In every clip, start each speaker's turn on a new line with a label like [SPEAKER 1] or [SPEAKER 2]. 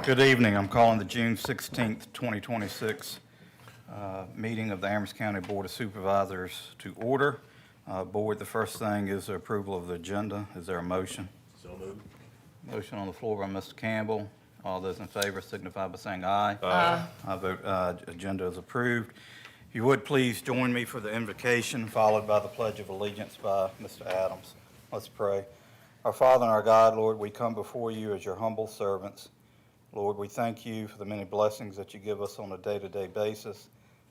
[SPEAKER 1] Good evening. I'm calling the June 16th, 2026 meeting of the Amherst County Board of Supervisors to order. Board, the first thing is the approval of the agenda. Is there a motion?
[SPEAKER 2] So moved.
[SPEAKER 1] Motion on the floor by Mr. Campbell. All those in favor signify by saying aye.
[SPEAKER 2] Aye.
[SPEAKER 1] I vote agenda is approved. If you would please join me for the invocation, followed by the Pledge of Allegiance by Mr. Adams. Let's pray. Our Father and our God, Lord, we come before you as your humble servants. Lord, we thank you for the many blessings that you give us on a day-to-day basis.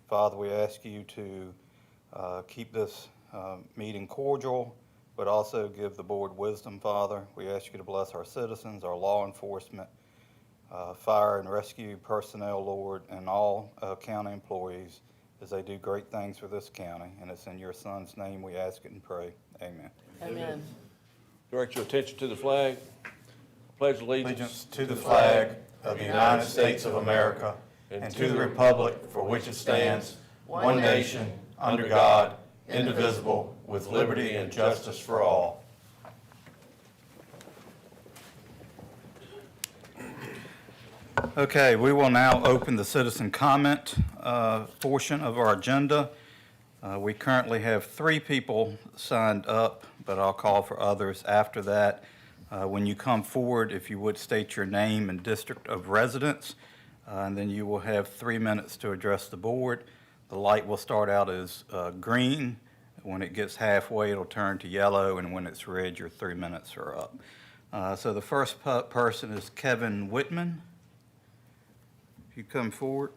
[SPEAKER 1] Father, we ask you to keep this meeting cordial, but also give the board wisdom, Father. We ask you to bless our citizens, our law enforcement, fire and rescue personnel, Lord, and all county employees as they do great things for this county. And it's in your Son's name we ask it and pray. Amen.
[SPEAKER 3] Amen.
[SPEAKER 2] Direct your attention to the flag. Pledge allegiance
[SPEAKER 1] To the flag of the United States of America and to the republic for which it stands, one nation, under God, indivisible, with liberty and justice for all. Okay, we will now open the citizen comment portion of our agenda. We currently have 3 people signed up, but I'll call for others after that. When you come forward, if you would state your name and district of residence, and then you will have 3 minutes to address the board. The light will start out as green. When it gets halfway, it'll turn to yellow, and when it's red, your 3 minutes are up. So the first person is Kevin Whitman. If you come forward.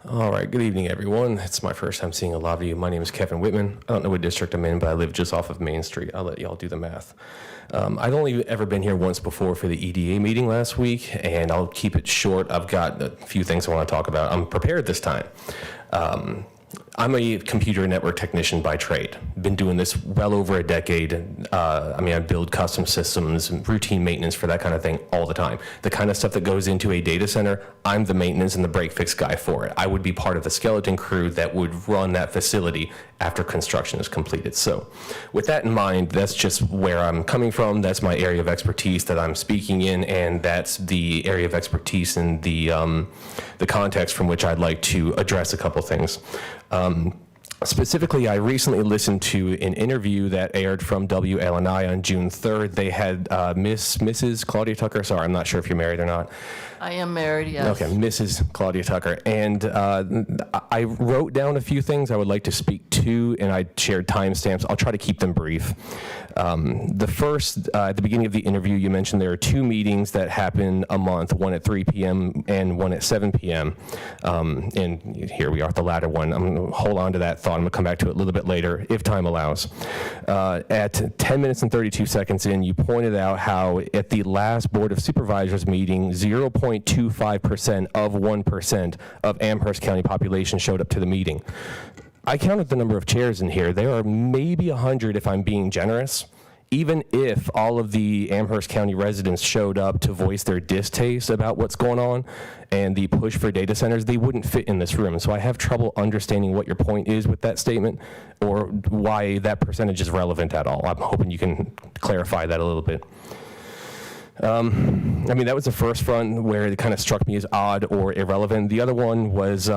[SPEAKER 4] All right, good evening, everyone. It's my first time seeing a lot of you. My name is Kevin Whitman. I don't know what district I'm in, but I live just off of Main Street. I'll let y'all do the math. I've only ever been here once before for the EDA meeting last week, and I'll keep it short. I've got a few things I want to talk about. I'm prepared this time. I'm a computer network technician by trade. Been doing this well over a decade. I build custom systems and routine maintenance for that kind of thing all the time. The kind of stuff that goes into a data center, I'm the maintenance and the break fix guy for it. I would be part of the skeleton crew that would run that facility after construction is completed. So with that in mind, that's just where I'm coming from. That's my area of expertise that I'm speaking in, and that's the area of expertise in the context from which I'd like to address a couple things. Specifically, I recently listened to an interview that aired from WLNI on June 3rd. They had Mrs. Claudia Tucker. Sorry, I'm not sure if you're married or not.
[SPEAKER 3] I am married, yes.
[SPEAKER 4] Okay, Mrs. Claudia Tucker. And I wrote down a few things I would like to speak to, and I shared timestamps. I'll try to keep them brief. The first, at the beginning of the interview, you mentioned there are 2 meetings that happen a month, one at 3 p.m. and one at 7 p.m. And here we are, the latter one. I'm going to hold on to that thought. I'm going to come back to it a little bit later, if time allows. At 10 minutes and 32 seconds in, you pointed out how at the last Board of Supervisors meeting, 0.25% of 1% of Amherst County population showed up to the meeting. I counted the number of chairs in here. There are maybe 100 if I'm being generous. Even if all of the Amherst County residents showed up to voice their distaste about what's going on and the push for data centers, they wouldn't fit in this room. So I have trouble understanding what your point is with that statement or why that percentage is relevant at all. I'm hoping you can clarify that a little bit. That was the first front where it kind of struck me as odd or irrelevant. The other one was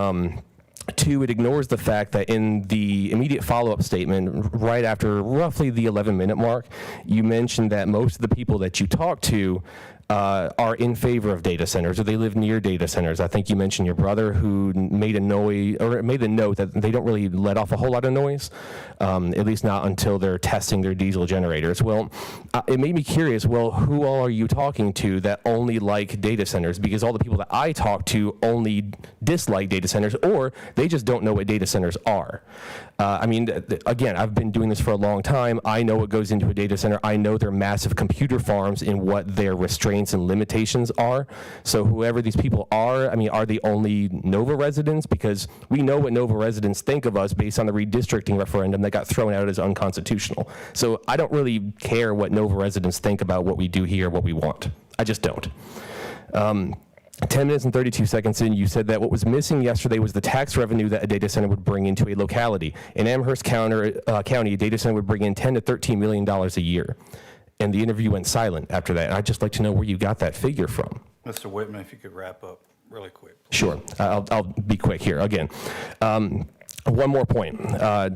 [SPEAKER 4] 2, it ignores the fact that in the immediate follow-up statement, right after roughly the 11-minute mark, you mentioned that most of the people that you talk to are in favor of data centers, or they live near data centers. I think you mentioned your brother who made a note that they don't really let off a whole lot of noise, at least not until they're testing their diesel generators. Well, it made me curious, well, who all are you talking to that only like data centers? Because all the people that I talk to only dislike data centers, or they just don't know what data centers are. Again, I've been doing this for a long time. I know what goes into a data center. I know they're massive computer farms and what their restraints and limitations are. So whoever these people are they only Nova residents? Because we know what Nova residents think of us based on the redistricting referendum that got thrown out as unconstitutional. So I don't really care what Nova residents think about what we do here, what we want. I just don't. 10 minutes and 32 seconds in, you said that what was missing yesterday was the tax revenue that a data center would bring into a locality. In Amherst County, a data center would bring in $10 to $13 million a year. And the interview went silent after that. And I'd just like to know where you got that figure from.
[SPEAKER 1] Mr. Whitman, if you could wrap up really quick, please.
[SPEAKER 4] Sure. I'll be quick here. Again, one more point.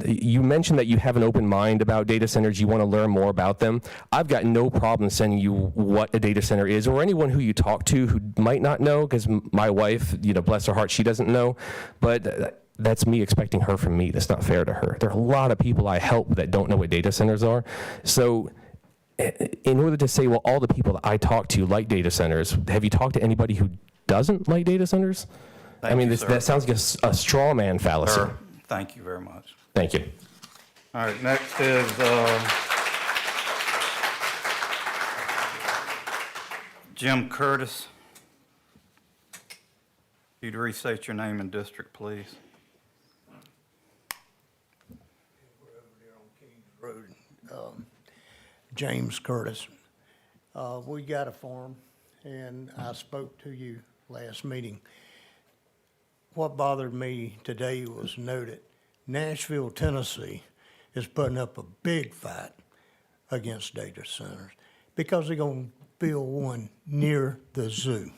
[SPEAKER 4] You mentioned that you have an open mind about data centers. You want to learn more about them. I've got no problem sending you what a data center is, or anyone who you talk to who might not know, because my wife, bless her heart, she doesn't know. But that's me expecting her from me. That's not fair to her. There are a lot of people I help that don't know what data centers are. So in order to say, well, all the people that I talk to like data centers, have you talked to anybody who doesn't like data centers?
[SPEAKER 1] Thank you, sir.
[SPEAKER 4] That sounds like a straw man fallacy.
[SPEAKER 1] Sir, thank you very much.
[SPEAKER 4] Thank you.
[SPEAKER 1] All right, next is Jim Curtis. If you'd restate your name and district, please.
[SPEAKER 5] Road, James Curtis. We got a farm, and I spoke to you last meeting. What bothered me today was noted Nashville, Tennessee is putting up a big fight against data centers because they're going to build one near the zoo.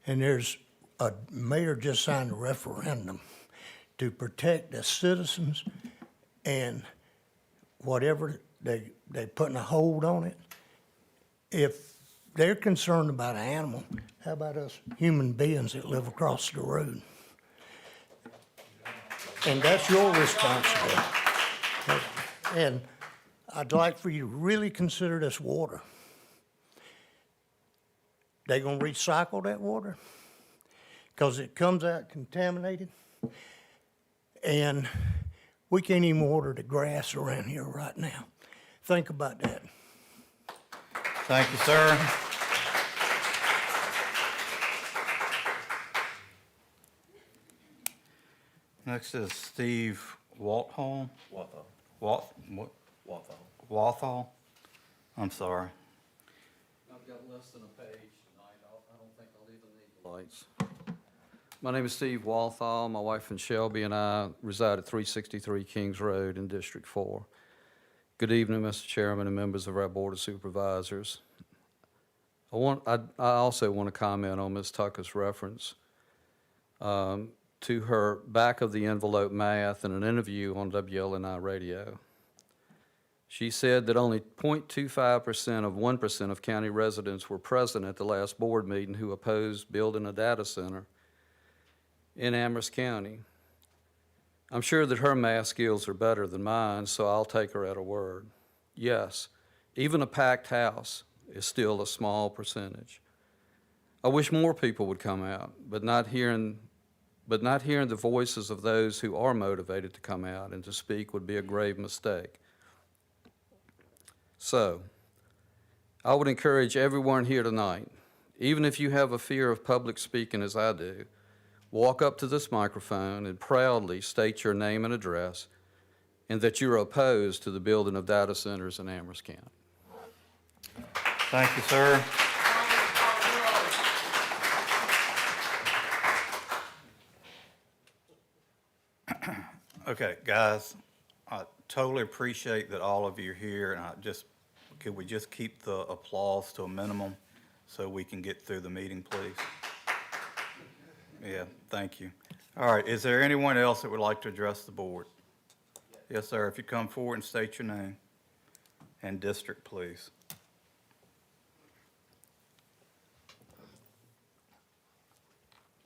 [SPEAKER 5] And there's a mayor just signed a referendum to protect the citizens, and whatever they're putting a hold on it. If they're concerned about an animal, how about us human beings that live across the road? And that's your responsibility. And I'd like for you to really consider this water. They gonna recycle that water? Because it comes out contaminated. And we can't even water the grass around here right now. Think about that.
[SPEAKER 1] Thank you, sir. Next is Steve Walthall. Walthall? I'm sorry.
[SPEAKER 6] I've got less than a page tonight. I don't think I'll even need the lights. My name is Steve Walthall. My wife and Shelby and I reside at 363 Kings Road in District 4. Good evening, Mr. Chairman and members of our Board of Supervisors. I also want to comment on Ms. Tucker's reference to her back-of-the-envelope math in an interview on WLNI radio. She said that only 0.25% of 1% of county residents were present at the last board meeting who opposed building a data center in Amherst County. I'm sure that her math skills are better than mine, so I'll take her at her word. Yes, even a packed house is still a small percentage. I wish more people would come out, but not hearing the voices of those who are motivated to come out and to speak would be a grave mistake. So, I would encourage everyone here tonight, even if you have a fear of public speaking as I do, walk up to this microphone and proudly state your name and address, and that you're opposed to the building of data centers in Amherst County.
[SPEAKER 1] Thank you, sir. Okay, guys, I totally appreciate that all of you are here, and could we just keep the applause to a minimum so we can get through the meeting, please? Yeah, thank you. All right, is there anyone else that would like to address the board? Yes, sir. If you come forward and state your name and district, please.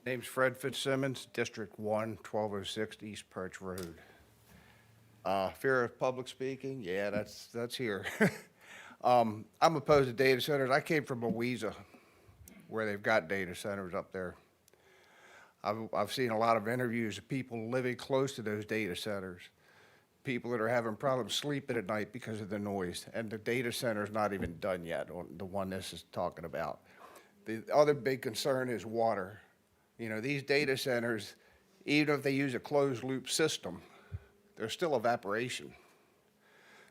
[SPEAKER 7] Name's Fred Fitzsimmons, District 1, 1206 East Perch Road. Fear of public speaking? Yeah, that's here. I'm opposed to data centers. I came from Louisa, where they've got data centers up there. I've seen a lot of interviews of people living close to those data centers, people that are having problems sleeping at night because of the noise, and the data center's not even done yet, the one this is talking about. The other big concern is water. You know, these data centers, even if they use a closed loop system, there's still evaporation.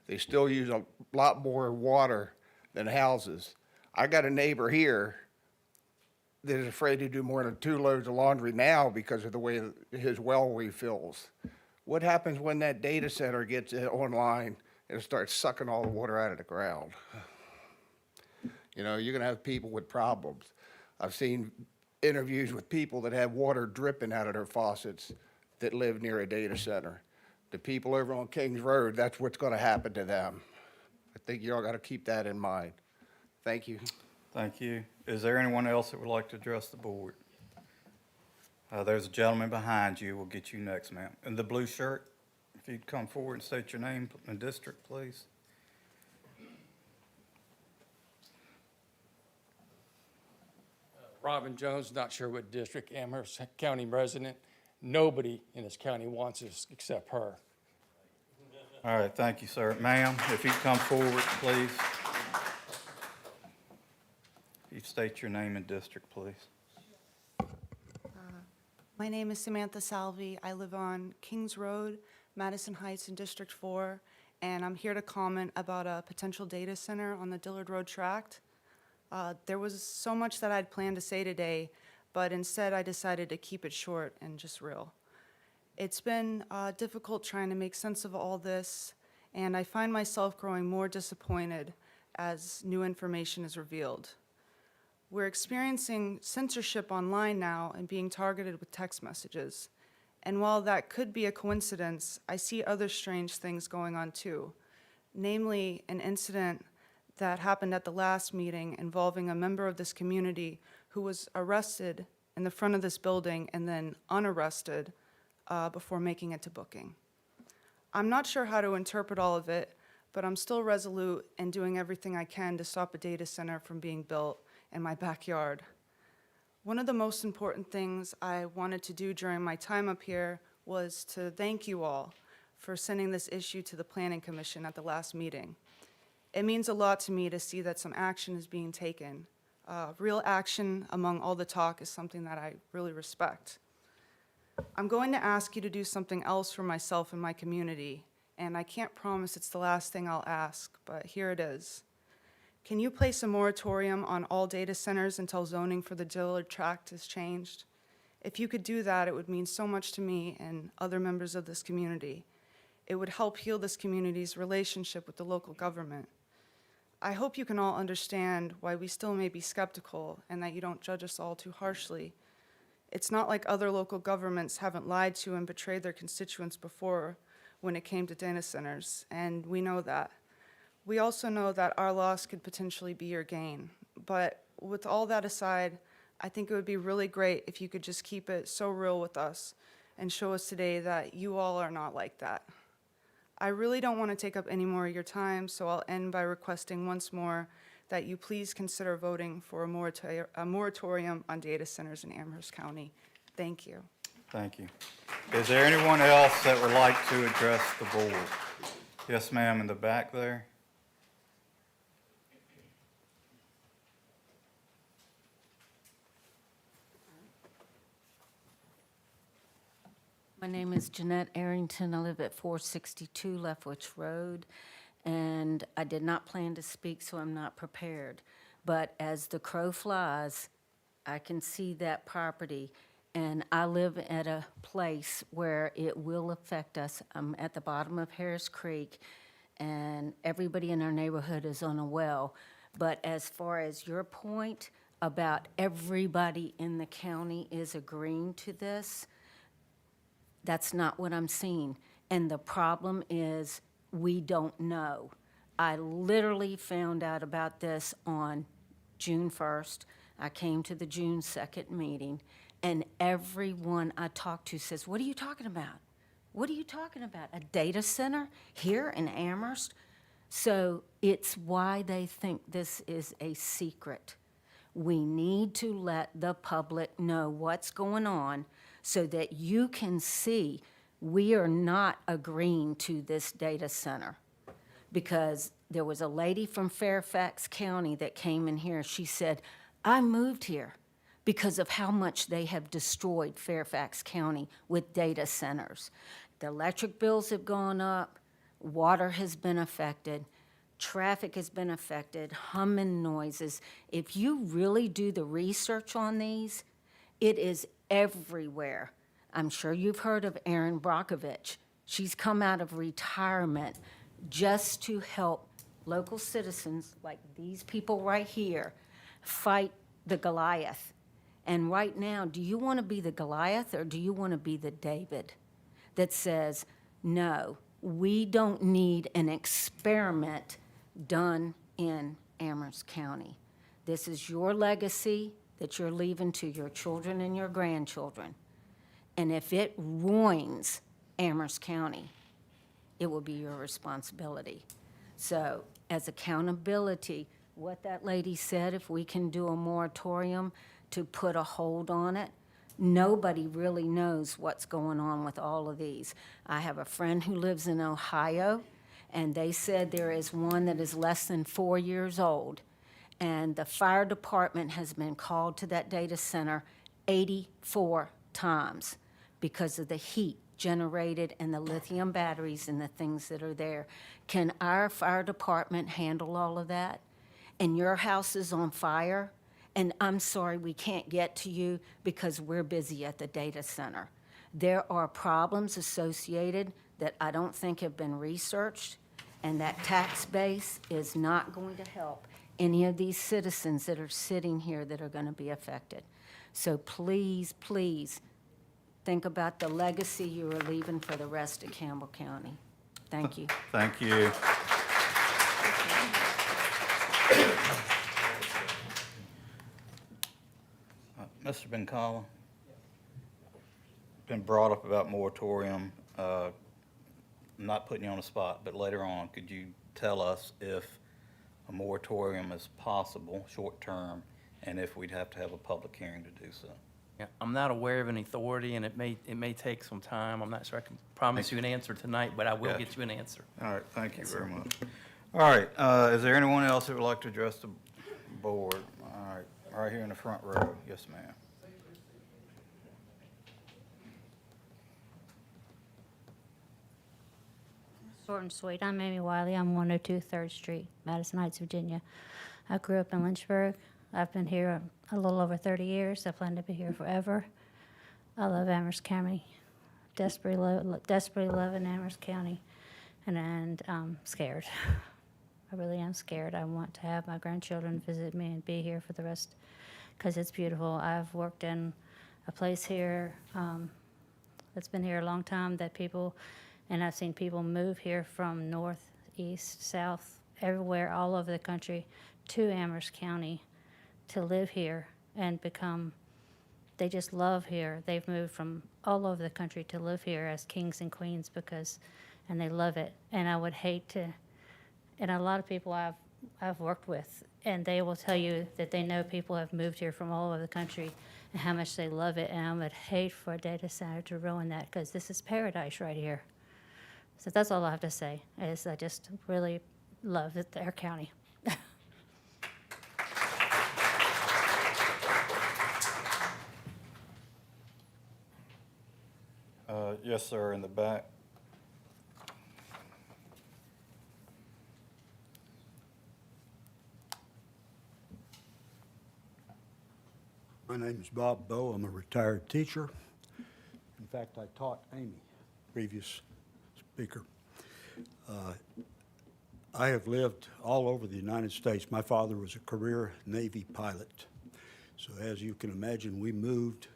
[SPEAKER 7] They still use a lot more water than houses. I got a neighbor here that is afraid to do more than 2 loads of laundry now because of the way his well refills. What happens when that data center gets online and starts sucking all the water out of the ground? You know, you're gonna have people with problems. I've seen interviews with people that have water dripping out of their faucets that live near a data center. The people over on Kings Road, that's what's gonna happen to them. I think you all gotta keep that in mind. Thank you.
[SPEAKER 1] Thank you. Is there anyone else that would like to address the board? There's a gentleman behind you. We'll get you next, ma'am. In the blue shirt, if you'd come forward and state your name and district, please.
[SPEAKER 8] Robin Jones, not sure what district, Amherst County resident. Nobody in this county wants us except her.
[SPEAKER 1] All right, thank you, sir. Ma'am, if you'd come forward, please. If you'd state your name and district, please.
[SPEAKER 9] My name is Samantha Salvi. I live on Kings Road, Madison Heights in District 4, and I'm here to comment about a potential data center on the Dillard Road tract. There was so much that I'd planned to say today, but instead I decided to keep it short and just real. It's been difficult trying to make sense of all this, and I find myself growing more disappointed as new information is revealed. We're experiencing censorship online now and being targeted with text messages. And while that could be a coincidence, I see other strange things going on too. Namely, an incident that happened at the last meeting involving a member of this community who was arrested in the front of this building and then unarrested before making it to booking. I'm not sure how to interpret all of it, but I'm still resolute in doing everything I can to stop a data center from being built in my backyard. One of the most important things I wanted to do during my time up here was to thank you all for sending this issue to the Planning Commission at the last meeting. It means a lot to me to see that some action is being taken. Real action among all the talk is something that I really respect. I'm going to ask you to do something else for myself and my community, and I can't promise it's the last thing I'll ask, but here it is. Can you place a moratorium on all data centers until zoning for the Dillard tract is changed? If you could do that, it would mean so much to me and other members of this community. It would help heal this community's relationship with the local government. I hope you can all understand why we still may be skeptical and that you don't judge us all too harshly. It's not like other local governments haven't lied to and betrayed their constituents before when it came to data centers, and we know that. We also know that our loss could potentially be your gain. But with all that aside, I think it would be really great if you could just keep it so real with us and show us today that you all are not like that. I really don't want to take up any more of your time, so I'll end by requesting once more that you please consider voting for a moratorium on data centers in Amherst County. Thank you.
[SPEAKER 1] Thank you. Is there anyone else that would like to address the board? Yes, ma'am, in the back there.
[SPEAKER 10] My name is Jeanette Arrington. I live at 462 Leftwich Road, and I did not plan to speak, so I'm not prepared. But as the crow flies, I can see that property, and I live at a place where it will affect us. I'm at the bottom of Harris Creek, and everybody in our neighborhood is on a well. But as far as your point about everybody in the county is agreeing to this, that's not what I'm seeing. And the problem is we don't know. I literally found out about this on June 1st. I came to the June 2nd meeting, and everyone I talked to says, "What are you talking about? What are you talking about? A data center here in Amherst?" So it's why they think this is a secret. We need to let the public know what's going on so that you can see we are not agreeing to this data center. Because there was a lady from Fairfax County that came in here. She said, "I moved here because of how much they have destroyed Fairfax County with data centers. The electric bills have gone up, water has been affected. Traffic has been affected, humming noises. If you really do the research on these, it is everywhere. I'm sure you've heard of Erin Brockovich. She's come out of retirement just to help local citizens like these people right here fight the Goliath. And right now, do you want to be the Goliath or do you want to be the David that says, no, we don't need an experiment done in Amherst County. This is your legacy that you're leaving to your children and your grandchildren. And if it ruins Amherst County, it will be your responsibility. So as accountability, what that lady said, if we can do a moratorium to put a hold on it, nobody really knows what's going on with all of these. I have a friend who lives in Ohio, and they said there is one that is less than 4 years old. And the fire department has been called to that data center 84 times because of the heat generated and the lithium batteries and the things that are there. Can our fire department handle all of that? And your house is on fire, and I'm sorry we can't get to you because we're busy at the data center. There are problems associated that I don't think have been researched, and that tax base is not going to help any of these citizens that are sitting here that are going to be affected. So please, please, think about the legacy you are leaving for the rest of Campbell County. Thank you.
[SPEAKER 1] Thank you. Mr. Benkala, been brought up about moratorium. I'm not putting you on the spot, but later on, could you tell us if a moratorium is possible, short-term, and if we'd have to have a public hearing to do so?
[SPEAKER 11] Yeah, I'm not aware of an authority, and it may take some time. I'm not sure I can promise you an answer tonight, but I will
[SPEAKER 1] Gotcha.
[SPEAKER 11] get you an answer.
[SPEAKER 1] All right, thank you
[SPEAKER 11] Yes,
[SPEAKER 1] very
[SPEAKER 11] sir.
[SPEAKER 1] much. All right, is there anyone else who would like to address the board? All right, right here in the front row. Yes, ma'am.
[SPEAKER 12] Short and sweet. I'm Amy Wiley. I'm 102 3rd Street, Madison Heights, Virginia. I grew up in Lynchburg. I've been here a little over 30 years. I plan to be here forever. I love Amherst County. Desperately love in Amherst County. And I'm scared. I really am scared. I want to have my grandchildren visit me and be here for the rest because it's beautiful. I've worked in a place here that's been here a long time that people, and I've seen people move here from north, east, south, everywhere, all over the country to Amherst County to live here and become, they just love here. They've moved from all over the country to live here as kings and queens and they love it. And I would hate to, and a lot of people I've worked with, and they will tell you that they know people have moved here from all over the country and how much they love it. And I would hate for a data center to ruin that because this is paradise right here. So that's all I have to say, is I just really love our county.
[SPEAKER 1] Yes, sir, in the back.
[SPEAKER 13] My name is Bob Bowe. I'm a retired teacher. In fact, I taught Amy, previous speaker. I have lived all over the United States. My father was a career Navy pilot. So as you can imagine, we moved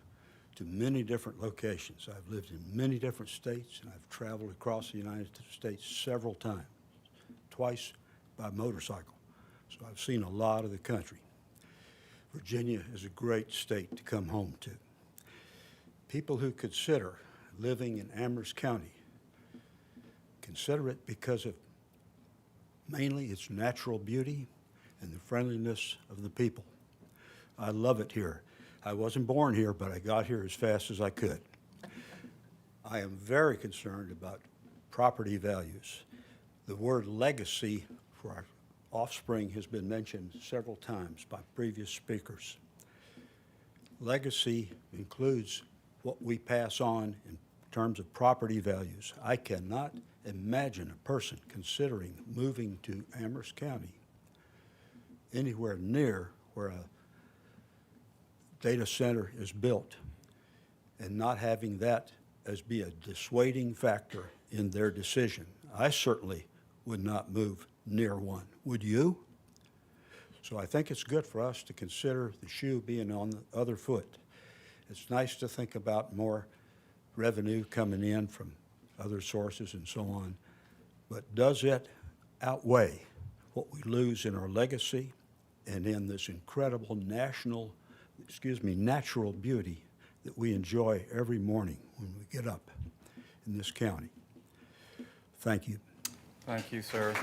[SPEAKER 13] to many different locations. I've lived in many different states, and I've traveled across the United States several times, twice by motorcycle. So I've seen a lot of the country. Virginia is a great state to come home to. People who consider living in Amherst County consider it because of mainly its natural beauty and the friendliness of the people. I love it here. I wasn't born here, but I got here as fast as I could. I am very concerned about property values. The word legacy for our offspring has been mentioned several times by previous speakers. Legacy includes what we pass on in terms of property values. I cannot imagine a person considering moving to Amherst County anywhere near where a data center is built and not having that as be a dissuading factor in their decision. I certainly would not move near one. Would you? So I think it's good for us to consider the shoe being on the other foot. It's nice to think about more revenue coming in from other sources and so on, but does it outweigh what we lose in our legacy and in this incredible natural beauty that we enjoy every morning when we get up in this county? Thank you.
[SPEAKER 1] Thank you, sir.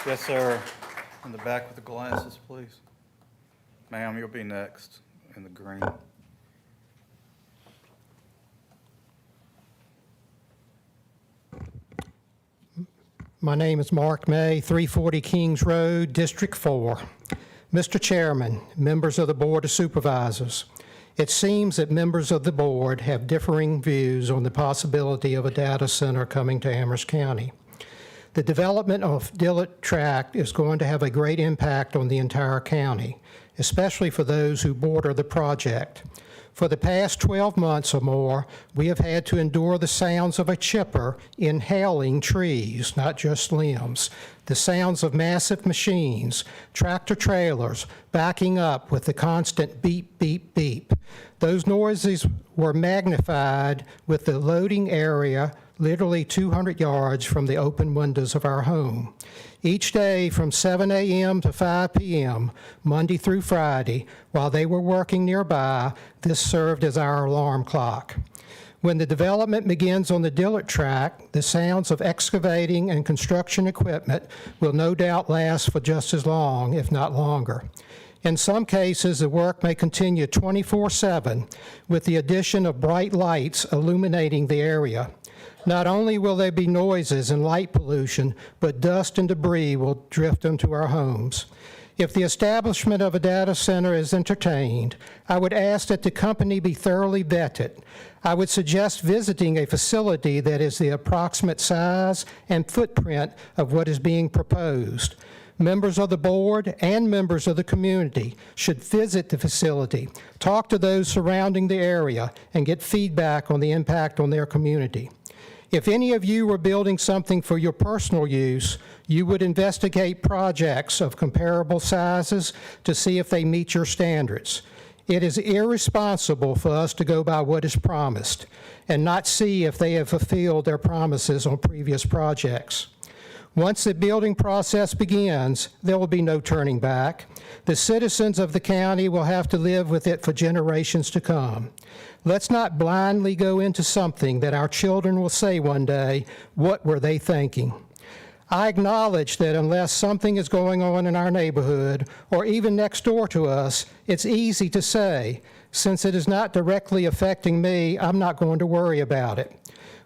[SPEAKER 1] Yes, sir. In the back with the glasses, please. Ma'am, you'll be next in the green.
[SPEAKER 14] My name is Mark May, 340 Kings Road, District 4. Mr. Chairman, members of the Board of Supervisors, it seems that members of the board have differing views on the possibility of a data center coming to Amherst County. The development of Dillard Tract is going to have a great impact on the entire county, especially for those who border the project. For the past 12 months or more, we have had to endure the sounds of a chipper inhaling trees, not just limbs, the sounds of massive machines, tractor trailers backing up with the constant beep, beep, beep. Those noises were magnified with the loading area literally 200 yards from the open windows of our home. Each day from 7 a.m. to 5 p.m., Monday through Friday, while they were working nearby, this served as our alarm clock. When the development begins on the Dillard Tract, the sounds of excavating and construction equipment will no doubt last for just as long, if not longer. In some cases, the work may continue 24/7 with the addition of bright lights illuminating the area. Not only will there be noises and light pollution, but dust and debris will drift into our homes. If the establishment of a data center is entertained, I would ask that the company be thoroughly vetted. I would suggest visiting a facility that is the approximate size and footprint of what is being proposed. Members of the board and members of the community should visit the facility, talk to those surrounding the area, and get feedback on the impact on their community. If any of you were building something for your personal use, you would investigate projects of comparable sizes to see if they meet your standards. It is irresponsible for us to go by what is promised and not see if they have fulfilled their promises on previous projects. Once the building process begins, there will be no turning back. The citizens of the county will have to live with it for generations to come. Let's not blindly go into something that our children will say one day, "What were they thinking?" I acknowledge that unless something is going on in our neighborhood or even next door to us, it's easy to say, "Since it is not directly affecting me, I'm not going to worry about it."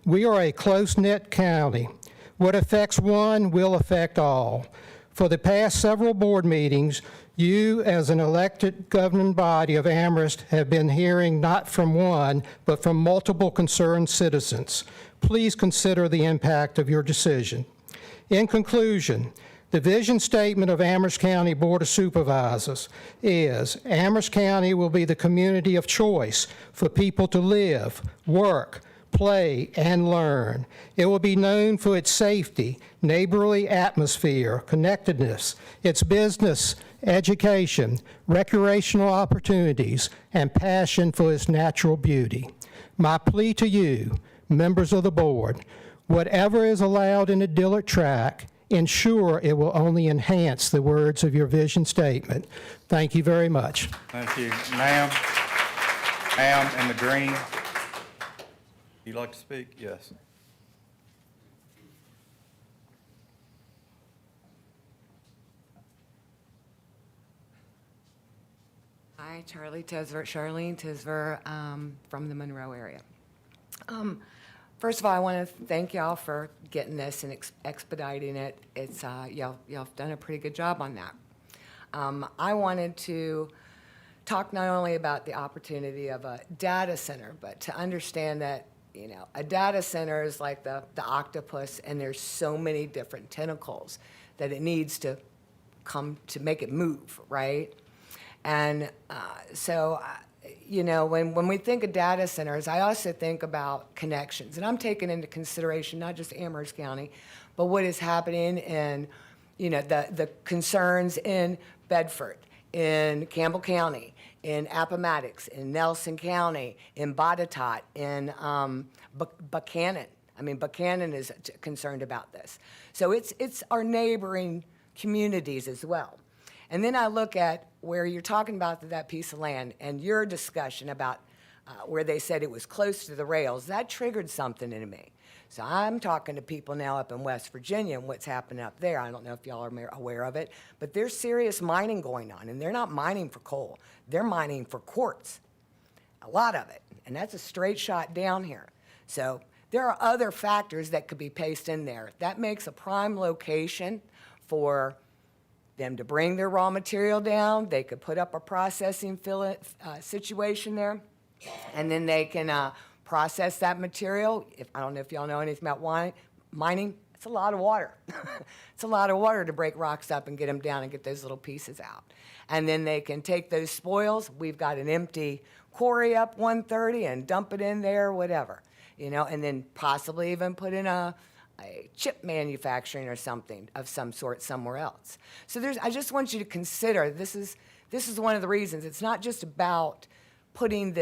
[SPEAKER 14] We are a close-knit county. What affects one will affect all. For the past several board meetings, you, as an elected governing body of Amherst, have been hearing not from one, but from multiple concerned citizens. Please consider the impact of your decision. In conclusion, the vision statement of Amherst County Board of Supervisors is Amherst County will be the community of choice for people to live, work, play, and learn. It will be known for its safety, neighborly atmosphere, connectedness, its business, education, recreational opportunities, and passion for its natural beauty. My plea to you, members of the board, whatever is allowed in the Dillard Tract, ensure it will only enhance the words of your vision statement. Thank you very much.
[SPEAKER 1] Thank you. Ma'am, in the green. You like to speak? Yes.
[SPEAKER 15] Hi, Charlene Tisver, from the Monroe area. First of all, I want to thank y'all for getting this and expediting it. It's y'all have done a pretty good job on that. I wanted to talk not only about the opportunity of a data center, but to understand that, a data center is like the octopus, and there's so many different tentacles that it needs to come to make it move, right? And when we think of data centers, I also think about connections. And I'm taking into consideration not just Amherst County, but what is happening in, the concerns in Bedford, in Campbell County, in Appomattox, in Nelson County, in Botetourt, in Buchanan. I mean, Buchanan is concerned about this. So it's our neighboring communities as well. And then I look at where you're talking about that piece of land and your discussion about where they said it was close to the rails. That triggered something in me. So I'm talking to people now up in West Virginia and what's happening up there. I don't know if y'all are aware of it, but there's serious mining going on, and they're not mining for coal. They're mining for quartz, a lot of it, and that's a straight shot down here. So there are other factors that could be placed in there. That makes a prime location for them to bring their raw material down. They could put up a processing situation there, and then they can process that material. I don't know if y'all know anything about mining. It's a lot of water. It's a lot of water to break rocks up and get them down and get those little pieces out. And then they can take those spoils. We've got an empty quarry up 130 and dump it in there, whatever, and then possibly even put in a chip manufacturing or something of some sort somewhere else. So I just want you to consider, this is one of the reasons. It's not just about putting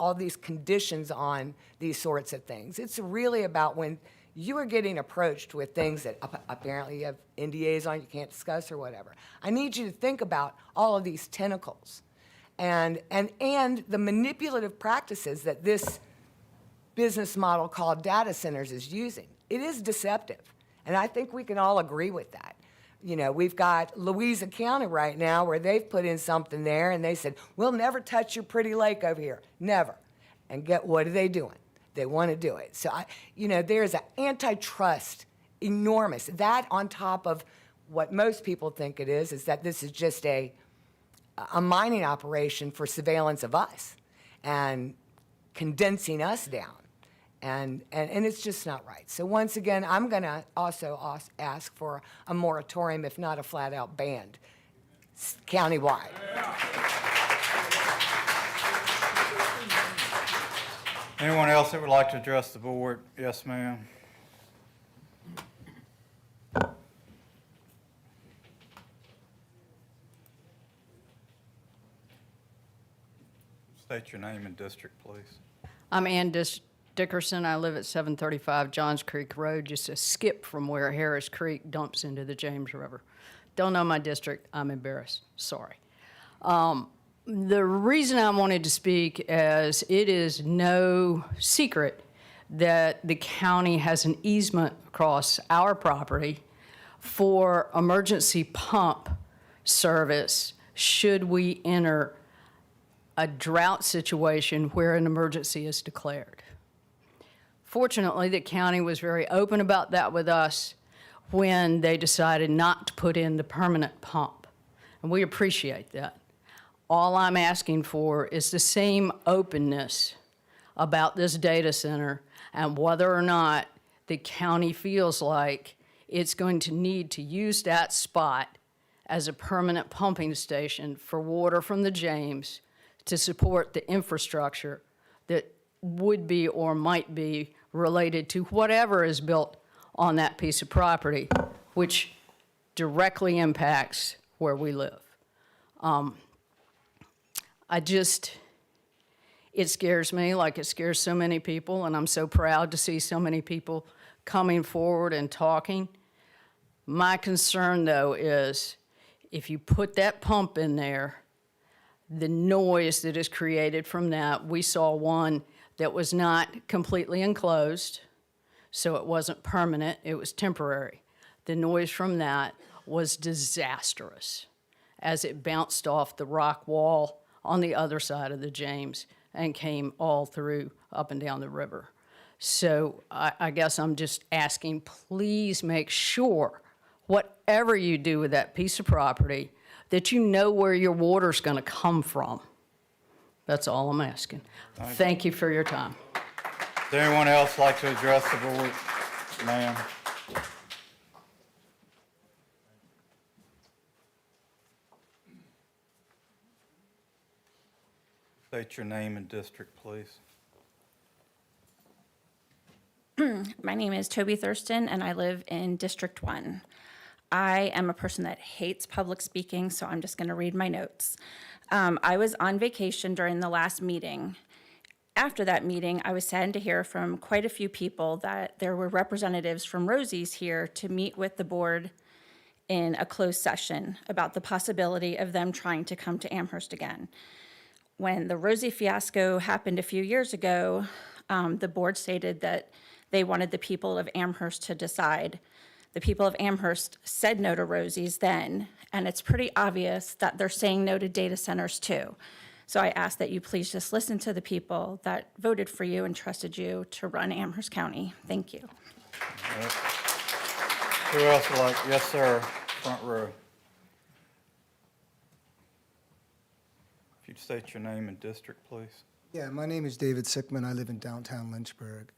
[SPEAKER 15] all these conditions on these sorts of things. It's really about when you are getting approached with things that apparently you have NDAs on, you can't discuss or whatever. I need you to think about all of these tentacles and the manipulative practices that this business model called data centers is using. It is deceptive, and I think we can all agree with that. We've got Louisa County right now where they've put in something there, and they said, we'll never touch your pretty lake over here, never. And what are they doing? They want to do it. So, there's an antitrust enormous. That on top of what most people think it is that this is just a mining operation for surveillance of us and condensing us down. And it's just not right. So once again, I'm going to also ask for a moratorium, if not a flat-out ban, countywide.
[SPEAKER 1] Anyone else that would like to address the board? Yes, ma'am. State your name and district, please.
[SPEAKER 16] I'm Ann Dickerson. I live at 735 Johns Creek Road, just a skip from where Harris Creek dumps into the James River. Don't know my district. I'm embarrassed. Sorry. The reason I wanted to speak is it is no secret that the county has an easement across our property for emergency pump service should we enter a drought situation where an emergency is declared. Fortunately, the county was very open about that with us when they decided not to put in the permanent pump, and we appreciate that. All I'm asking for is the same openness about this data center and whether or not the county feels like it's going to need to use that spot as a permanent pumping station for water from the James to support the infrastructure that would be or might be related to whatever is built on that piece of property, which directly impacts where we live. It scares me like it scares so many people, and I'm so proud to see so many people coming forward and talking. My concern, though, is if you put that pump in there, the noise that is created from that, we saw one that was not completely enclosed, so it wasn't permanent, it was temporary. The noise from that was disastrous as it bounced off the rock wall on the other side of the James and came all through up and down the river. So I guess I'm just asking, please make sure, whatever you do with that piece of property, that you know where your water's gonna come from. That's all I'm asking. Thank you for your time.
[SPEAKER 1] Does anyone else like to address the board? Ma'am? State your name and district, please.
[SPEAKER 17] My name is Toby Thurston, and I live in District 1. I am a person that hates public speaking, so I'm just going to read my notes. I was on vacation during the last meeting. After that meeting, I was saddened to hear from quite a few people that there were representatives from Rosie's here to meet with the board in a closed session about the possibility of them trying to come to Amherst again. When the Rosie fiasco happened a few years ago, the board stated that they wanted the people of Amherst to decide. The people of Amherst said no to Rosie's then, and it's pretty obvious that they're saying no to data centers too. So I ask that you please just listen to the people that voted for you and trusted you to run Amherst County. Thank you.
[SPEAKER 1] Who else would like? Yes, sir. Front row. If you'd state your name and district, please.
[SPEAKER 18] Yeah, my name is David Sickman. I live in downtown Lynchburg.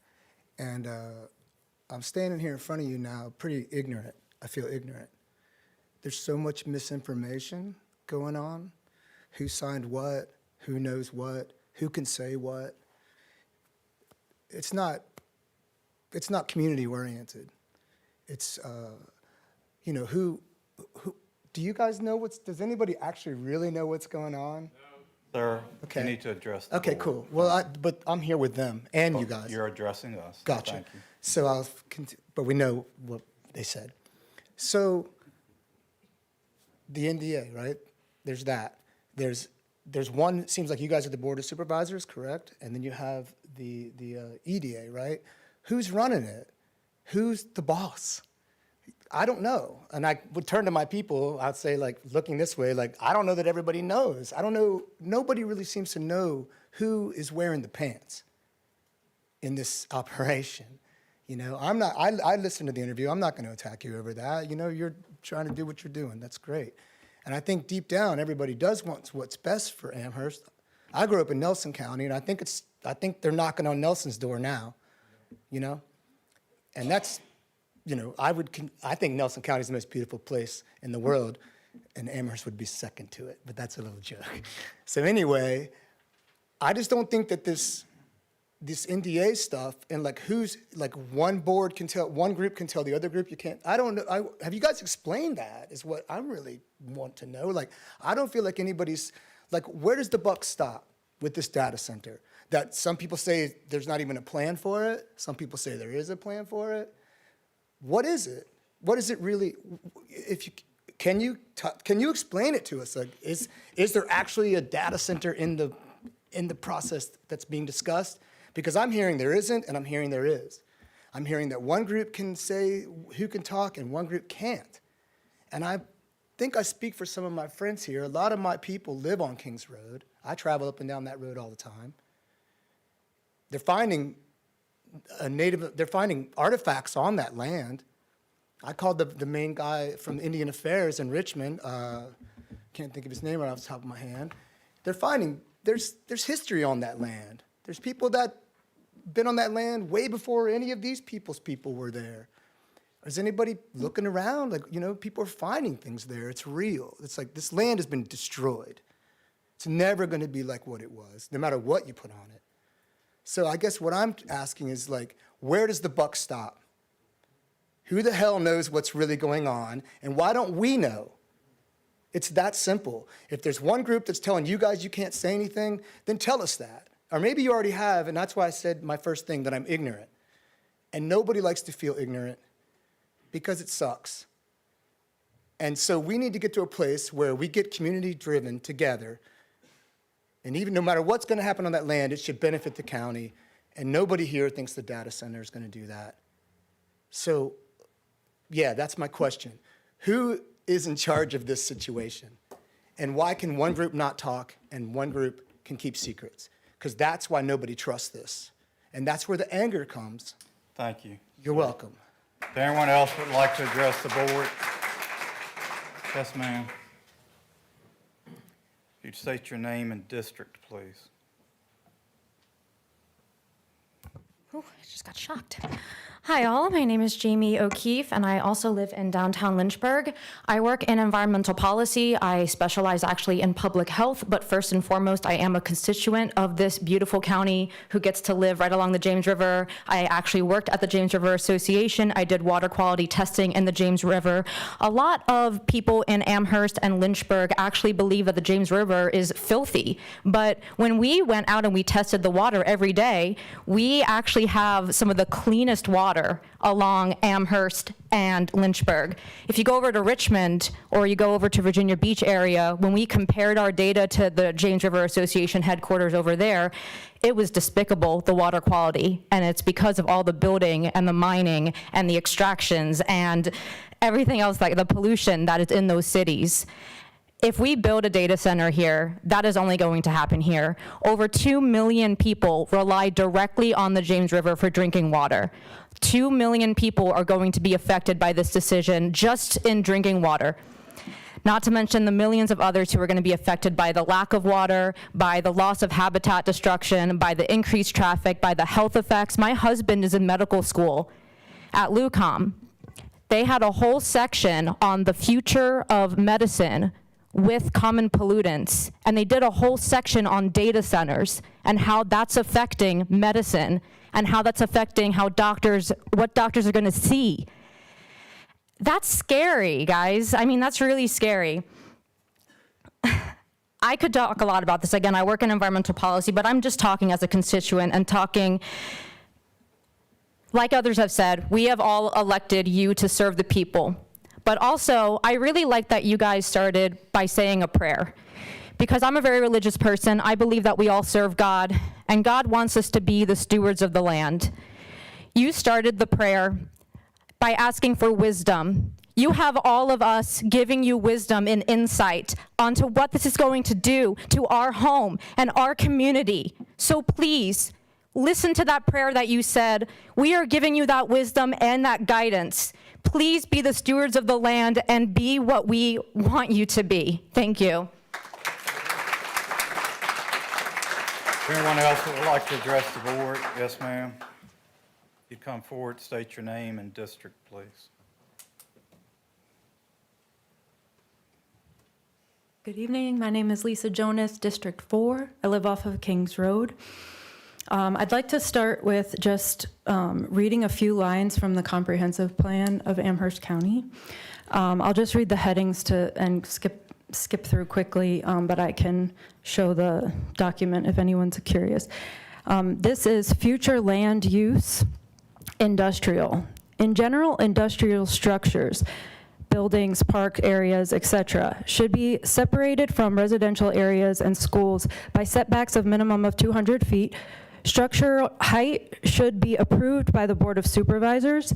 [SPEAKER 18] And I'm standing here in front of you now pretty ignorant. I feel ignorant. There's so much misinformation going on. Who signed what? Who knows what? Who can say what? It's not community oriented. It's, who, do you guys know does anybody actually really know what's going on?
[SPEAKER 1] Sir,
[SPEAKER 18] Okay.
[SPEAKER 1] you need to address the
[SPEAKER 18] Okay,
[SPEAKER 1] board.
[SPEAKER 18] cool. Well, but I'm here with them and you guys.
[SPEAKER 1] You're addressing us.
[SPEAKER 18] Gotcha.
[SPEAKER 1] Thank you.
[SPEAKER 18] So but we know what they said. So the NDA, right? There's that. There's one, it seems like you guys are the Board of Supervisors, correct? And then you have the EDA, right? Who's running it? Who's the boss? I don't know. And I would turn to my people, I'd say, like, looking this way, like, I don't know that everybody knows. I don't know, nobody really seems to know who is wearing the pants in this operation. I listened to the interview. I'm not going to attack you over that. You're trying to do what you're doing. That's great. And I think deep down, everybody does want what's best for Amherst. I grew up in Nelson County, and I think they're knocking on Nelson's door now, And that's, I think Nelson County is the most beautiful place in the world, and Amherst would be second to it, but that's a little joke. So anyway, I just don't think that this NDA stuff and one board can tell, one group can tell the other group you can't. I don't know. Have you guys explained that is what I really want to know. I don't feel like anybody's, where does the buck stop with this data center? That some people say there's not even a plan for it. Some people say there is a plan for it. What is it? What is it really? Can you explain it to us? Is there actually a data center in the process that's being discussed? Because I'm hearing there isn't, and I'm hearing there is. I'm hearing that one group can say who can talk and one group can't. And I think I speak for some of my friends here. A lot of my people live on Kings Road. I travel up and down that road all the time. They're finding artifacts on that land. I called the main guy from Indian Affairs in Richmond. Can't think of his name right off the top of my hand. They're finding there's history on that land. There's people that been on that land way before any of these people were there. Is anybody looking around? People are finding things there. It's real. It's like this land has been destroyed. It's never going to be like what it was, no matter what you put on it. So I guess what I'm asking is, where does the buck stop? Who the hell knows what's really going on, and why don't we know? It's that simple. If there's one group that's telling you guys you can't say anything, then tell us that. Or maybe you already have, and that's why I said my first thing, that I'm ignorant. And nobody likes to feel ignorant because it sucks. And so we need to get to a place where we get community-driven together. And even no matter what's going to happen on that land, it should benefit the county. And nobody here thinks the data center is going to do that. So, yeah, that's my question. Who is in charge of this situation? And why can one group not talk and one group can keep secrets? Because that's why nobody trusts this. And that's where the anger comes.
[SPEAKER 1] Thank you.
[SPEAKER 18] You're welcome.
[SPEAKER 1] If anyone else would like to address the board? Yes, ma'am. If you'd state your name and district, please.
[SPEAKER 19] Oh, I just got shocked. Hi, all. My name is Jamie O'Keefe, and I also live in downtown Lynchburg. I work in environmental policy. I specialize actually in public health, but first and foremost, I am a constituent of this beautiful county who gets to live right along the James River. I actually worked at the James River Association. I did water quality testing in the James River. A lot of people in Amherst and Lynchburg actually believe that the James River is filthy, but when we went out and we tested the water every day, we actually have some of the cleanest water along Amherst and Lynchburg. If you go over to Richmond or you go over to Virginia Beach area, when we compared our data to the James River Association headquarters over there, it was despicable, the water quality, and it's because of all the building and the mining and the extractions and everything else, like the pollution that is in those cities. If we build a data center here, that is only going to happen here. Over 2 million people rely directly on the James River for drinking water. 2 million people are going to be affected by this decision just in drinking water. Not to mention the millions of others who are going to be affected by the lack of water, by the loss of habitat destruction, by the increased traffic, by the health effects. My husband is in medical school at LUCOM. They had a whole section on the future of medicine with common pollutants, and they did a whole section on data centers and how that's affecting medicine and how that's affecting how what doctors are going to see. That's scary, guys. I mean, that's really scary. I could talk a lot about this. Again, I work in environmental policy, but I'm just talking as a constituent and talking, like others have said, we have all elected you to serve the people. But also, I really like that you guys started by saying a prayer. Because I'm a very religious person, I believe that we all serve God, and God wants us to be the stewards of the land. You started the prayer by asking for wisdom. You have all of us giving you wisdom and insight onto what this is going to do to our home and our community. So please, listen to that prayer that you said. We are giving you that wisdom and that guidance. Please be the stewards of the land and be what we want you to be. Thank you.
[SPEAKER 1] Anyone else that would like to address the board? Yes, ma'am. You come forward, state your name and district, please.
[SPEAKER 20] Good evening. My name is Lisa Jonas, District 4. I live off of Kings Road. I'd like to start with just reading a few lines from the comprehensive plan of Amherst County. I'll just read the headings and skip through quickly, but I can show the document if anyone's curious. This is future land use, industrial. In general, industrial structures, buildings, park areas, etc., should be separated from residential areas and schools by setbacks of minimum of 200 feet. Structural height should be approved by the Board of Supervisors.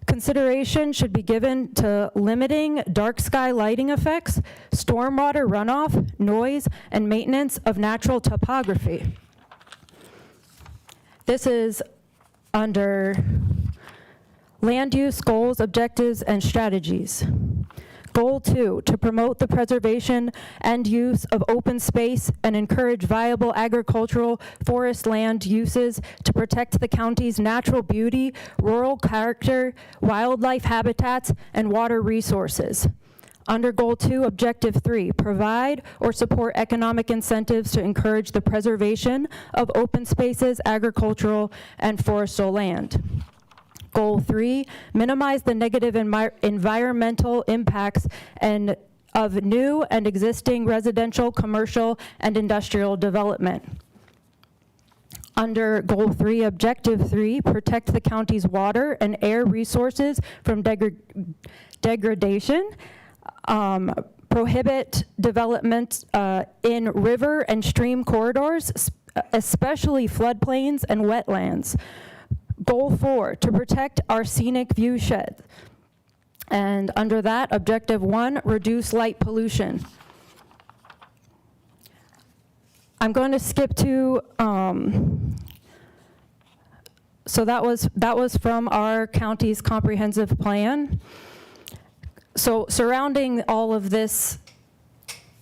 [SPEAKER 20] Consideration should be given to limiting dark sky lighting effects, stormwater runoff, noise, and maintenance of natural topography. This is under land use goals, objectives, and strategies. Goal 2, to promote the preservation and use of open space and encourage viable agricultural forest land uses to protect the county's natural beauty, rural character, wildlife habitats, and water resources. Under Goal 2, Objective 3, provide or support economic incentives to encourage the preservation of open spaces, agricultural, and forestal land. Goal 3, minimize the negative environmental impacts of new and existing residential, commercial, and industrial development. Under Goal 3, Objective 3, protect the county's water and air resources from degradation. Prohibit development in river and stream corridors, especially floodplains and wetlands. Goal 4, to protect our scenic view shed. And under that, Objective 1, reduce light pollution. I'm going to skip to, so that was from our county's comprehensive plan. So surrounding all of this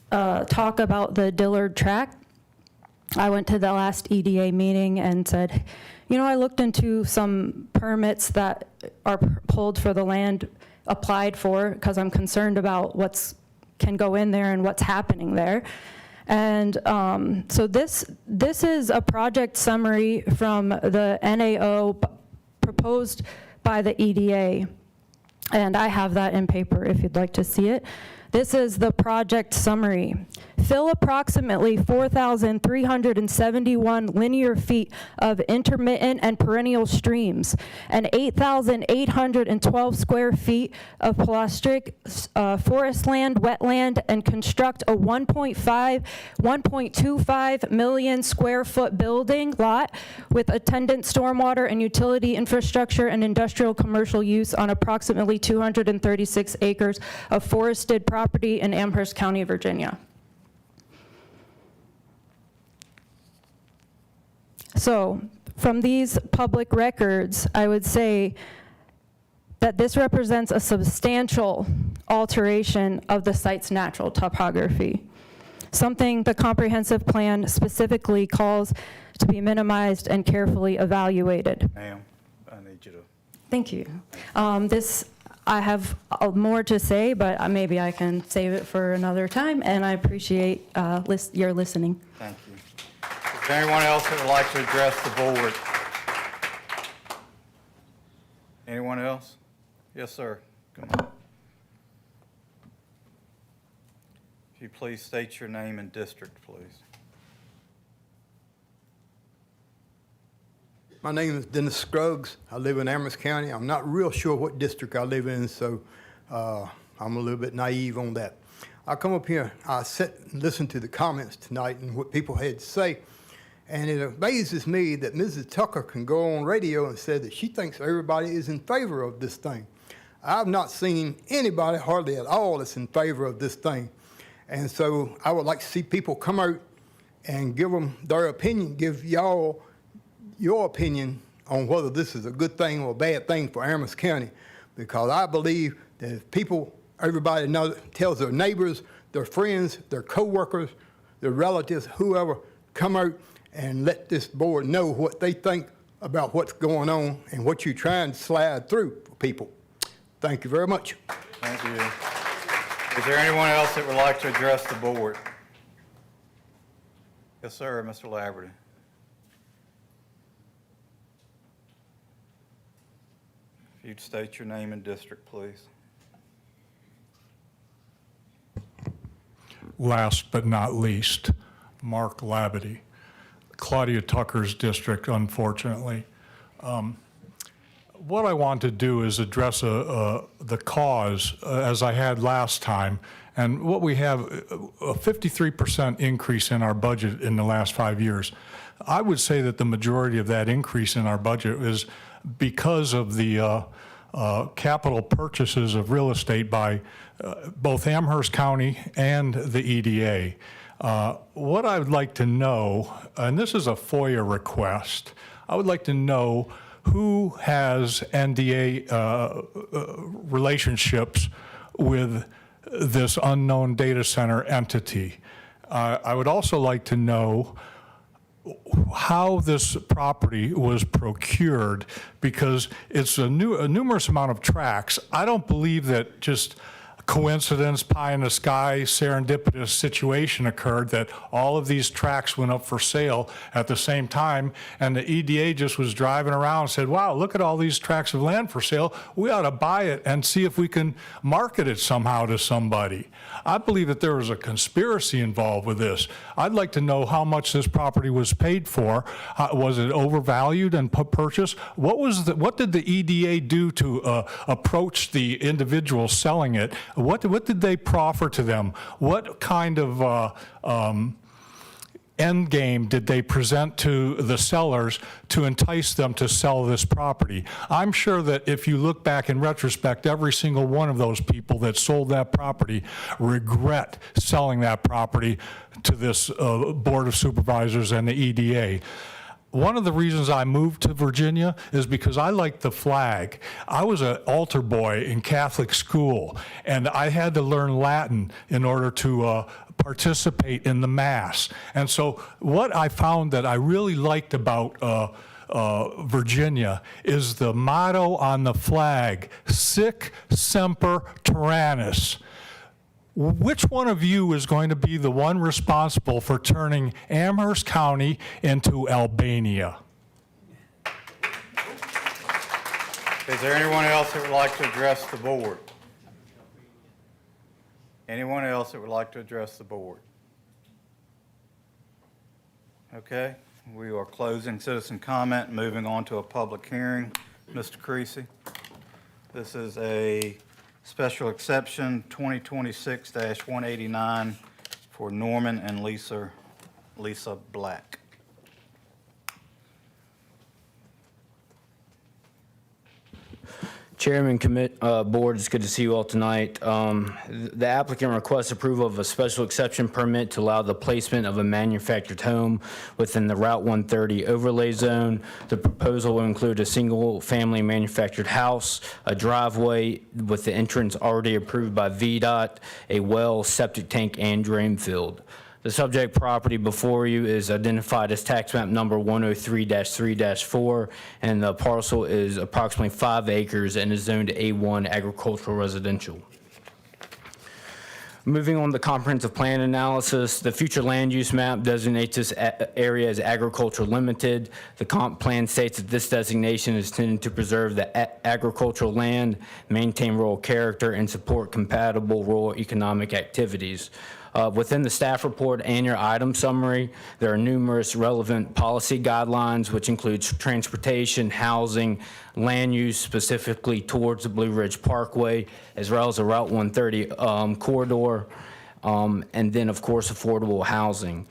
[SPEAKER 20] talk about the Dillard tract, I went to the last EDA meeting and said, you know, I looked into some permits that are pulled for the land applied for because I'm concerned about what's can go in there and what's happening there. And so this is a project summary from the NAO proposed by the EDA. And I have that in paper if you'd like to see it. This is the project summary. Fill approximately 4,371 linear feet of intermittent and perennial streams and 8,812 square feet of plastic forest land, wetland, and construct a 1.25 million square foot building lot with attendant stormwater and utility infrastructure and industrial commercial use on approximately 236 acres of forested property in Amherst County, Virginia. So, from these public records, I would say that this represents a substantial alteration of the site's natural topography, something the comprehensive plan specifically calls to be minimized and carefully evaluated.
[SPEAKER 1] Ma'am, I need you to.
[SPEAKER 20] Thank you. I have more to say, but maybe I can save it for another time, and I appreciate your listening.
[SPEAKER 1] Thank you. Is there anyone else that would like to address the board? Anyone else? Yes, sir. Come on. If you please state your name and district, please.
[SPEAKER 21] My name is Dennis Scruggs. I live in Amherst County. I'm not real sure what district I live in, so I'm a little bit naive on that. I come up here, I sit and listen to the comments tonight and what people had to say, and it amazes me that Mrs. Tucker can go on radio and say that she thinks everybody is in favor of this thing. I've not seen anybody hardly at all that's in favor of this thing. And so I would like to see people come out and give them their opinion, give y'all your opinion on whether this is a good thing or a bad thing for Amherst County, because I believe that if people, everybody tells their neighbors, their friends, their co-workers, their relatives, whoever, come out and let this board know what they think about what's going on and what you're trying to slide through for people. Thank you very much.
[SPEAKER 1] Thank you. Is there anyone else that would like to address the board? Yes, sir, Mr. Laverty. If you'd state your name and district, please.
[SPEAKER 22] Last but not least, Mark Labadie, Claudia Tucker's district, unfortunately. What I want to do is address the cause, as I had last time, and what we have, a 53% increase in our budget in the last 5 years. I would say that the majority of that increase in our budget is because of the capital purchases of real estate by both Amherst County and the EDA. What I would like to know, and this is a FOIA request, I would like to know who has NDA relationships with this unknown data center entity. I would also like to know how this property was procured, because it's a numerous amount of tracks. I don't believe that just coincidence, pie in the sky, serendipitous situation occurred that all of these tracks went up for sale at the same time, and the EDA just was driving around and said, wow, look at all these tracts of land for sale. We ought to buy it and see if we can market it somehow to somebody. I believe that there was a conspiracy involved with this. I'd like to know how much this property was paid for. Was it overvalued and purchased? What did the EDA do to approach the individual selling it? What did they proffer to them? What kind of end game did they present to the sellers to entice them to sell this property? I'm sure that if you look back in retrospect, every single one of those people that sold that property regret selling that property to this Board of Supervisors and the EDA. one of the reasons I moved to Virginia is because I liked the flag. I was an altar boy in Catholic school, and I had to learn Latin in order to participate in the Mass. And so what I found that I really liked about Virginia is the motto on the flag, Sic Semper Tyrannis. Which one of you is going to be the one responsible for turning Amherst County into Albania?
[SPEAKER 1] Is there anyone else that would like to address the board? Anyone else that would like to address the board? Okay, we are closing citizen comment, moving on to a public hearing. Mr. Creasy, this is a special exception 2026-189 for Norman and Lisa Black.
[SPEAKER 2] Chairman, Board, it's good to see you all tonight. The applicant requests approval of a special exception permit to allow the placement of a manufactured home within the Route 130 overlay zone. The proposal will include a single-family manufactured house, a driveway with the entrance already approved by VDOT, a well, septic tank, and drain field. The subject property before you is identified as tax map number 103-3-4, and the parcel is approximately 5 acres and is zoned A1 agricultural residential. Moving on to comprehensive plan analysis, the future land use map designates this area as agriculture limited. The comp plan states that this designation is intended to preserve the agricultural land, maintain rural character, and support compatible rural economic activities. Within the staff report and your item summary, there are numerous relevant policy guidelines, which includes transportation, housing, land use specifically towards the Blue Ridge Parkway, as well as the Route 130 corridor, and then, of course, affordable housing.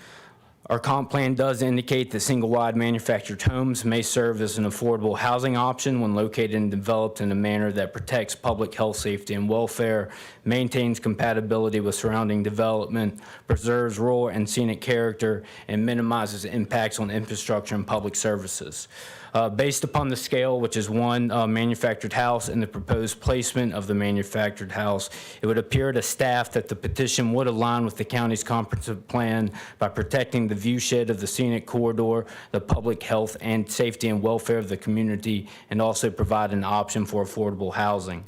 [SPEAKER 2] Our comp plan does indicate that single-wide manufactured homes may serve as an affordable housing option when located and developed in a manner that protects public health, safety, and welfare, maintains compatibility with surrounding development, preserves rural and scenic character, and minimizes impacts on infrastructure and public services. Based upon the scale, which is one manufactured house, and the proposed placement of the manufactured house, it would appear to staff that the petition would align with the county's comprehensive plan by protecting the viewshed of the scenic corridor, the public health and safety and welfare of the community, and also provide an option for affordable housing.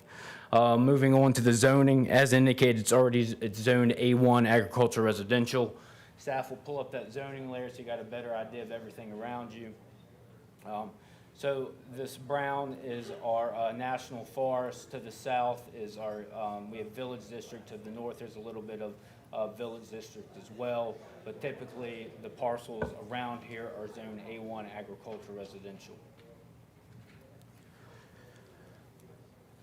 [SPEAKER 2] Moving on to the zoning, as indicated, it's zoned A1 agricultural residential. Staff will pull up that zoning layer so you got a better idea of everything around you. So this brown is our national forest. To the south is our, we have village district. To the north, there's a little bit of village district as well. But typically, the parcels around here are zoned A1 agricultural residential.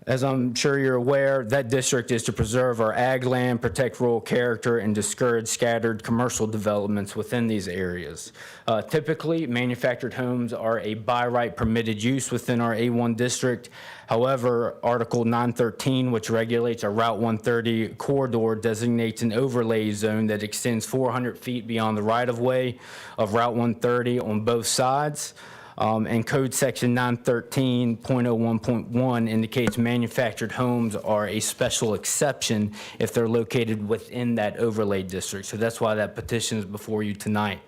[SPEAKER 2] As I'm sure you're aware, that district is to preserve our ag land, protect rural character, and discourage scattered commercial developments within these areas. Typically, manufactured homes are a by right permitted use within our A1 district. However, Article 913, which regulates our Route 130 corridor, designates an overlay zone that extends 400 feet beyond the right-of-way of Route 130 on both sides. And Code Section 913.01.1 indicates manufactured homes are a special exception if they're located within that overlay district. So that's why that petition is before you tonight.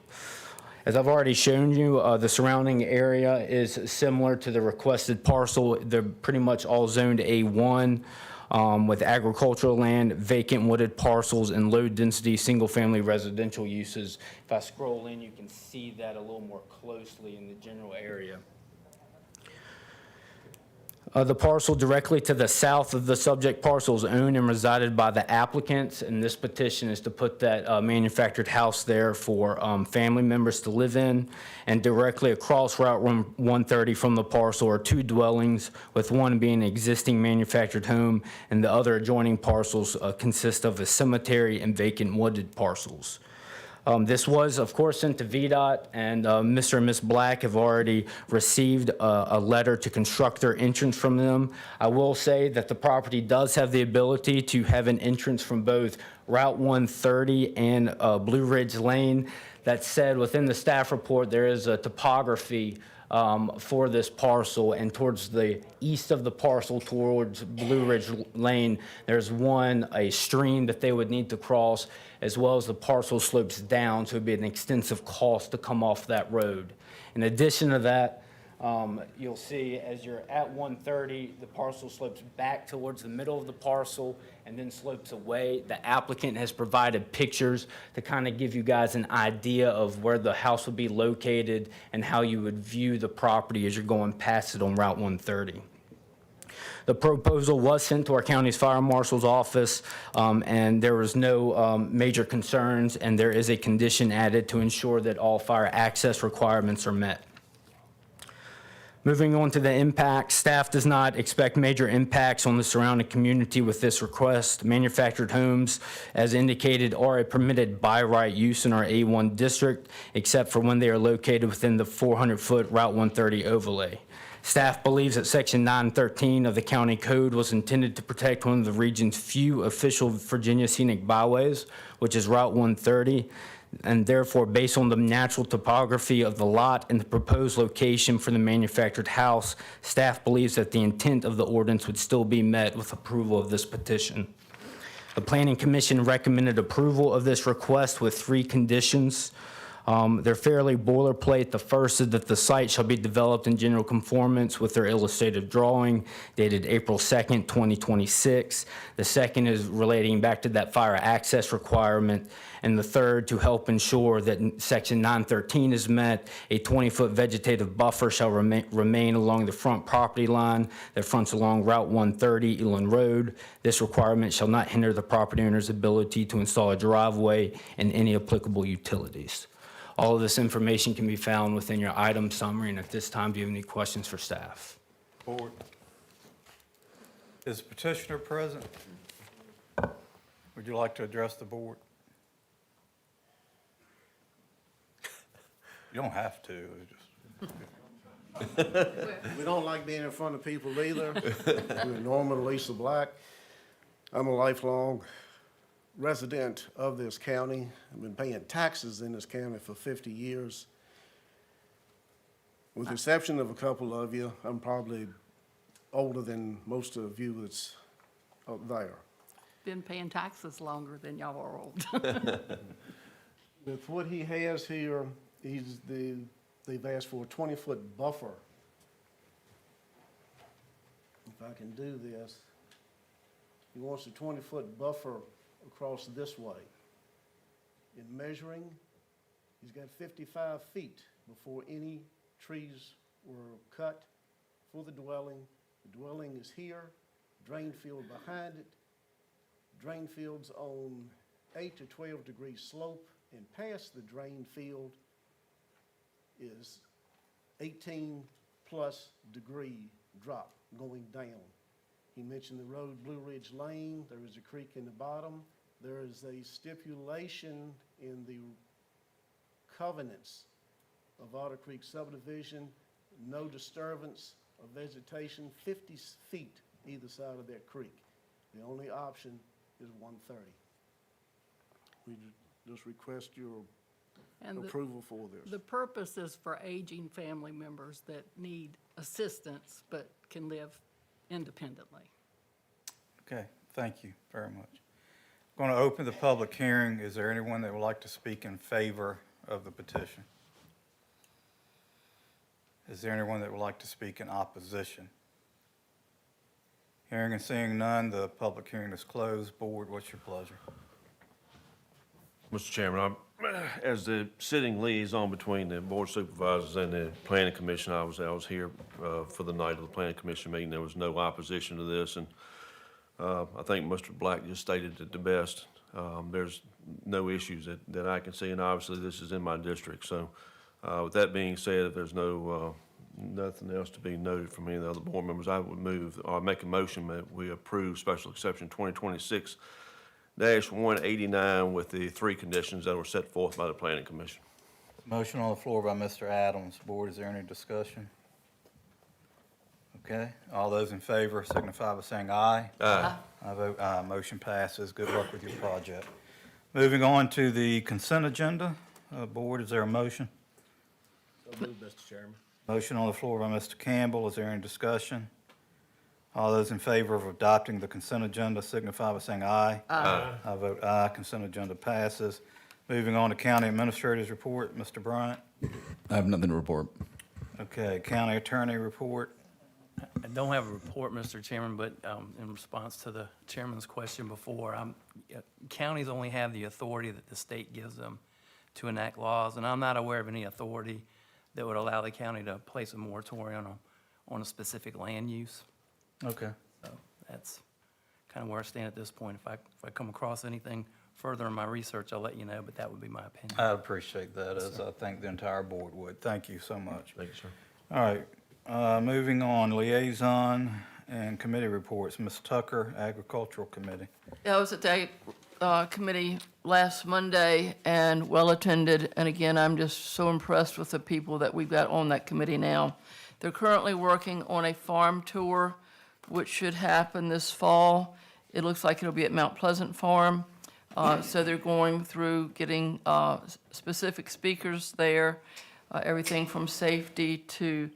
[SPEAKER 2] As I've already shown you, the surrounding area is similar to the requested parcel. They're pretty much all zoned A1. With agricultural land, vacant wooded parcels, and low-density single-family residential uses. If I scroll in, you can see that a little more closely in the general area. The parcel directly to the south of the subject parcel is owned and resided by the applicants, and this petition is to put that manufactured house there for family members to live in. And directly across Route 130 from the parcel are 2 dwellings, with one being an existing manufactured home, and the other adjoining parcels consist of a cemetery and vacant wooded parcels. This was, of course, sent to VDOT, and Mr. and Ms. Black have already received a letter to construct their entrance from them. I will say that the property does have the ability to have an entrance from both Route 130 and Blue Ridge Lane. That said, within the staff report, there is a topography for this parcel, and towards the east of the parcel, towards Blue Ridge Lane, there's a stream that they would need to cross, as well as the parcel slopes down, so it'd be an extensive cost to come off that road. In addition to that, you'll see as you're at 130, the parcel slopes back towards the middle of the parcel and then slopes away. The applicant has provided pictures to kind of give you guys an idea of where the house would be located and how you would view the property as you're going past it on Route 130. The proposal was sent to our county's fire marshal's office, and there was no major concerns, and there is a condition added to ensure that all fire access requirements are met. Moving on to the impact, staff does not expect major impacts on the surrounding community with this request. Manufactured homes, as indicated, are a permitted by right use in our A1 district, except for when they are located within the 400-foot Route 130 overlay. Staff believes that Section 913 of the county code was intended to protect one of the region's few official Virginia scenic byways, which is Route 130. And therefore, based on the natural topography of the lot and the proposed location for the manufactured house, staff believes that the intent of the ordinance would still be met with approval of this petition. The Planning Commission recommended approval of this request with 3 conditions. They're fairly boilerplate. The first is that the site shall be developed in general conformance with their illustrative drawing dated April 2nd, 2026. The second is relating back to that fire access requirement. And the third, to help ensure that Section 913 is met, a 20-foot vegetative buffer shall remain along the front property line that fronts along Route 130 Eland Road. This requirement shall not hinder the property owner's ability to install a driveway and any applicable utilities. All of this information can be found within your item summary, and at this time, do you have any questions for staff?
[SPEAKER 1] Board. Is petitioner present? Would you like to address the board? You don't have to.
[SPEAKER 3] We don't like being in front of people either. We're Norman Lisa Black. I'm a lifelong resident of this county. I've been paying taxes in this county for 50 years. With the exception of a couple of you, I'm probably older than most of you that's up there.
[SPEAKER 16] Been paying taxes longer than y'all are old.
[SPEAKER 3] With what he has here, they've asked for a 20-foot buffer. If I can do this, he wants a 20-foot buffer across this way. In measuring, he's got 55 feet before any trees were cut for the dwelling. The dwelling is here, drain field behind it. Drain field's on 8 to 12 degree slope, and past the drain field is 18 plus degree drop going down. He mentioned the road Blue Ridge Lane. There is a creek in the bottom. There is a stipulation in the covenants of Otter Creek subdivision, no disturbance of vegetation 50 feet either side of that creek. The only option is 130. We just request your approval for this.
[SPEAKER 16] The purpose is for aging family members that need assistance but can live independently.
[SPEAKER 1] Okay, thank you very much. I'm going to open the public hearing. Is there anyone that would like to speak in favor of the petition? Is there anyone that would like to speak in opposition? Hearing and seeing none, the public hearing is closed. Board, what's your pleasure?
[SPEAKER 4] Mr. Chairman, as the sitting liaison between the Board of Supervisors and the Planning Commission, I was here for the night of the Planning Commission meeting. There was no opposition to this, and I think Mr. Black just stated it the best. There's no issues that I can see, and obviously this is in my district. So with that being said, if there's nothing else to be noted from any of the other board members, I would move, or make a motion that we approve Special Exception 2026-189 with the 3 conditions that were set forth by the Planning Commission.
[SPEAKER 1] Motion on the floor by Mr. Adams. Board, is there any discussion? Okay, all those in favor signify by saying aye.
[SPEAKER 4] Aye.
[SPEAKER 1] I vote aye. Motion passes. Good luck with your project. Moving on to the consent agenda. Board, is there a motion?
[SPEAKER 4] So moved, Mr. Chairman.
[SPEAKER 1] Motion on the floor by Mr. Campbell. Is there any discussion? All those in favor of adopting the consent agenda signify by saying aye.
[SPEAKER 16] Aye.
[SPEAKER 1] I vote aye. Consent agenda passes. Moving on to County Administrator's Report, Mr. Bryant.
[SPEAKER 5] I have nothing to report.
[SPEAKER 1] Okay, County Attorney Report.
[SPEAKER 11] I don't have a report, Mr. Chairman, but in response to the chairman's question before, counties only have the authority that the state gives them to enact laws, and I'm not aware of any authority that would allow the county to place a moratorium on a specific land use.
[SPEAKER 1] Okay.
[SPEAKER 11] So that's kind of where I stand at this point. If I come across anything further in my research, I'll let you know, but that would be my opinion.
[SPEAKER 1] I appreciate that, as I think the entire board would. Thank you so much.
[SPEAKER 4] Thank you, sir.
[SPEAKER 1] All right, moving on, liaison and committee reports. Ms. Tucker, Agricultural Committee.
[SPEAKER 6] I was at the committee last Monday and well-attended, and again, I'm just so impressed with the people that we've got on that committee now. They're currently working on a farm tour, which should happen this fall. It looks like it'll be at Mount Pleasant Farm. So they're going through getting specific speakers there, everything from safety to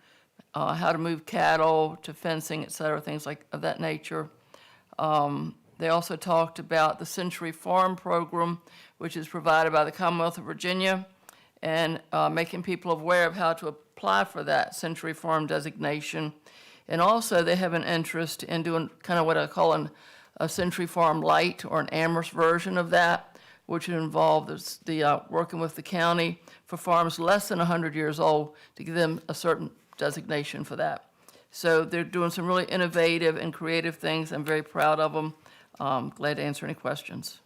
[SPEAKER 6] how to move cattle to fencing, et cetera, things like of that nature. They also talked about the Century Farm Program, which is provided by the Commonwealth of Virginia, and making people aware of how to apply for that Century Farm designation. And also, they have an interest in doing kind of what I call a Century Farm Light, or an Amherst version of that, which would involve the working with the county for farms less than 100 years old to give them a certain designation for that. So they're doing some really innovative and creative things. I'm very proud of them. Glad to answer any questions.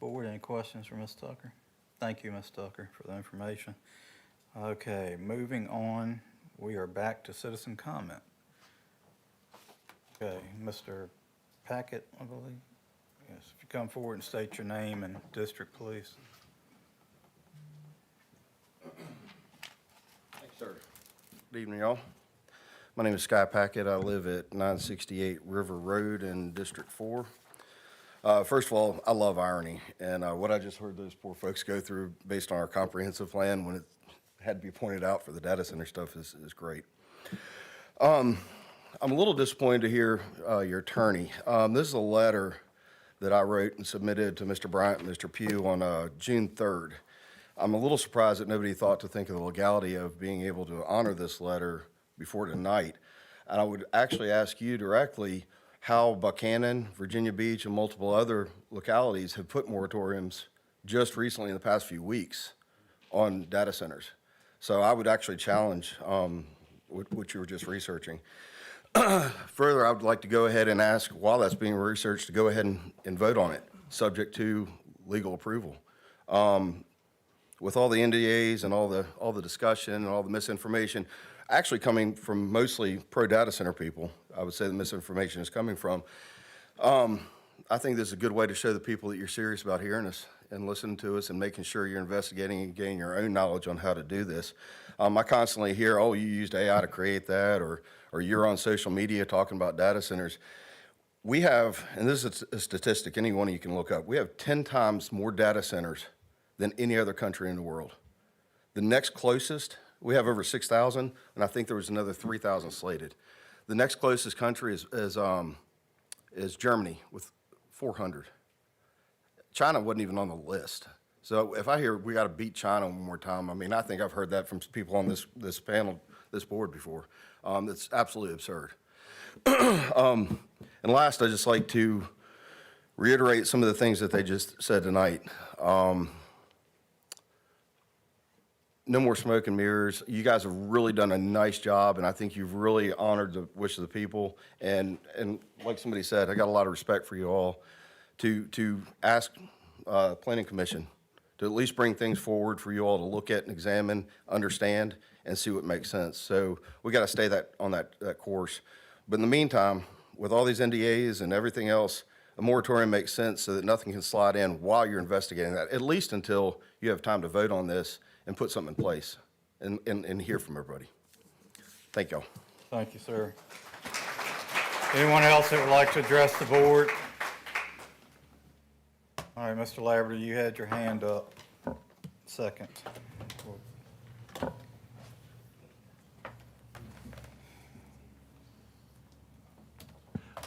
[SPEAKER 1] Board, any questions for Ms. Tucker? Thank you, Ms. Tucker, for the information. Okay, moving on, we are back to citizen comment. Okay, Mr. Packett, I believe. Yes, if you come forward and state your name and district, please.
[SPEAKER 23] Thanks, sir. Good evening, y'all. My name is Sky Packett. I live at 968 River Road in District 4. First of all, I love irony, and what I just heard those poor folks go through based on our comprehensive plan when it had to be pointed out for the data center stuff is great. I'm a little disappointed to hear your attorney. This is a letter that I wrote and submitted to Mr. Bryant and Mr. Pugh on June 3rd. I'm a little surprised that nobody thought to think of the legality of being able to honor this letter before tonight. And I would actually ask you directly how Buchanan, Virginia Beach, and multiple other localities have put moratoriums just recently in the past few weeks on data centers. So I would actually challenge what you were just researching. Further, I would like to go ahead and ask, while that's being researched, to go ahead and vote on it, subject to legal approval. With all the NDAs and all the discussion and all the misinformation, actually coming from mostly pro-data center people, I would say the misinformation is coming from. I think this is a good way to show the people that you're serious about hearing us and listening to us and making sure you're investigating and gaining your own knowledge on how to do this. I constantly hear, oh, you used AI to create that, or you're on social media talking about data centers. We have, and this is a statistic, any one of you can look up, we have 10 times more data centers than any other country in the world. The next closest, we have over 6,000, and I think there was another 3,000 slated. The next closest country is Germany with 400. China wasn't even on the list. So if I hear we got to beat China one more time, I mean, I think I've heard that from people on this panel, this board before. It's absolutely absurd. And last, I'd just like to reiterate some of the things that they just said tonight. No more smoke and mirrors. You guys have really done a nice job, and I think you've really honored the wish of the people. And like somebody said, I got a lot of respect for you all to ask Planning Commission to at least bring things forward for you all to look at and examine, understand, and see what makes sense. So we got to stay on that course. But in the meantime, with all these NDAs and everything else, a moratorium makes sense so that nothing can slide in while you're investigating that, at least until you have time to vote on this and put something in place and hear from everybody. Thank y'all.
[SPEAKER 1] Thank you, sir. Anyone else that would like to address the board? All right, Mr. Laverty, you had your hand up. Second.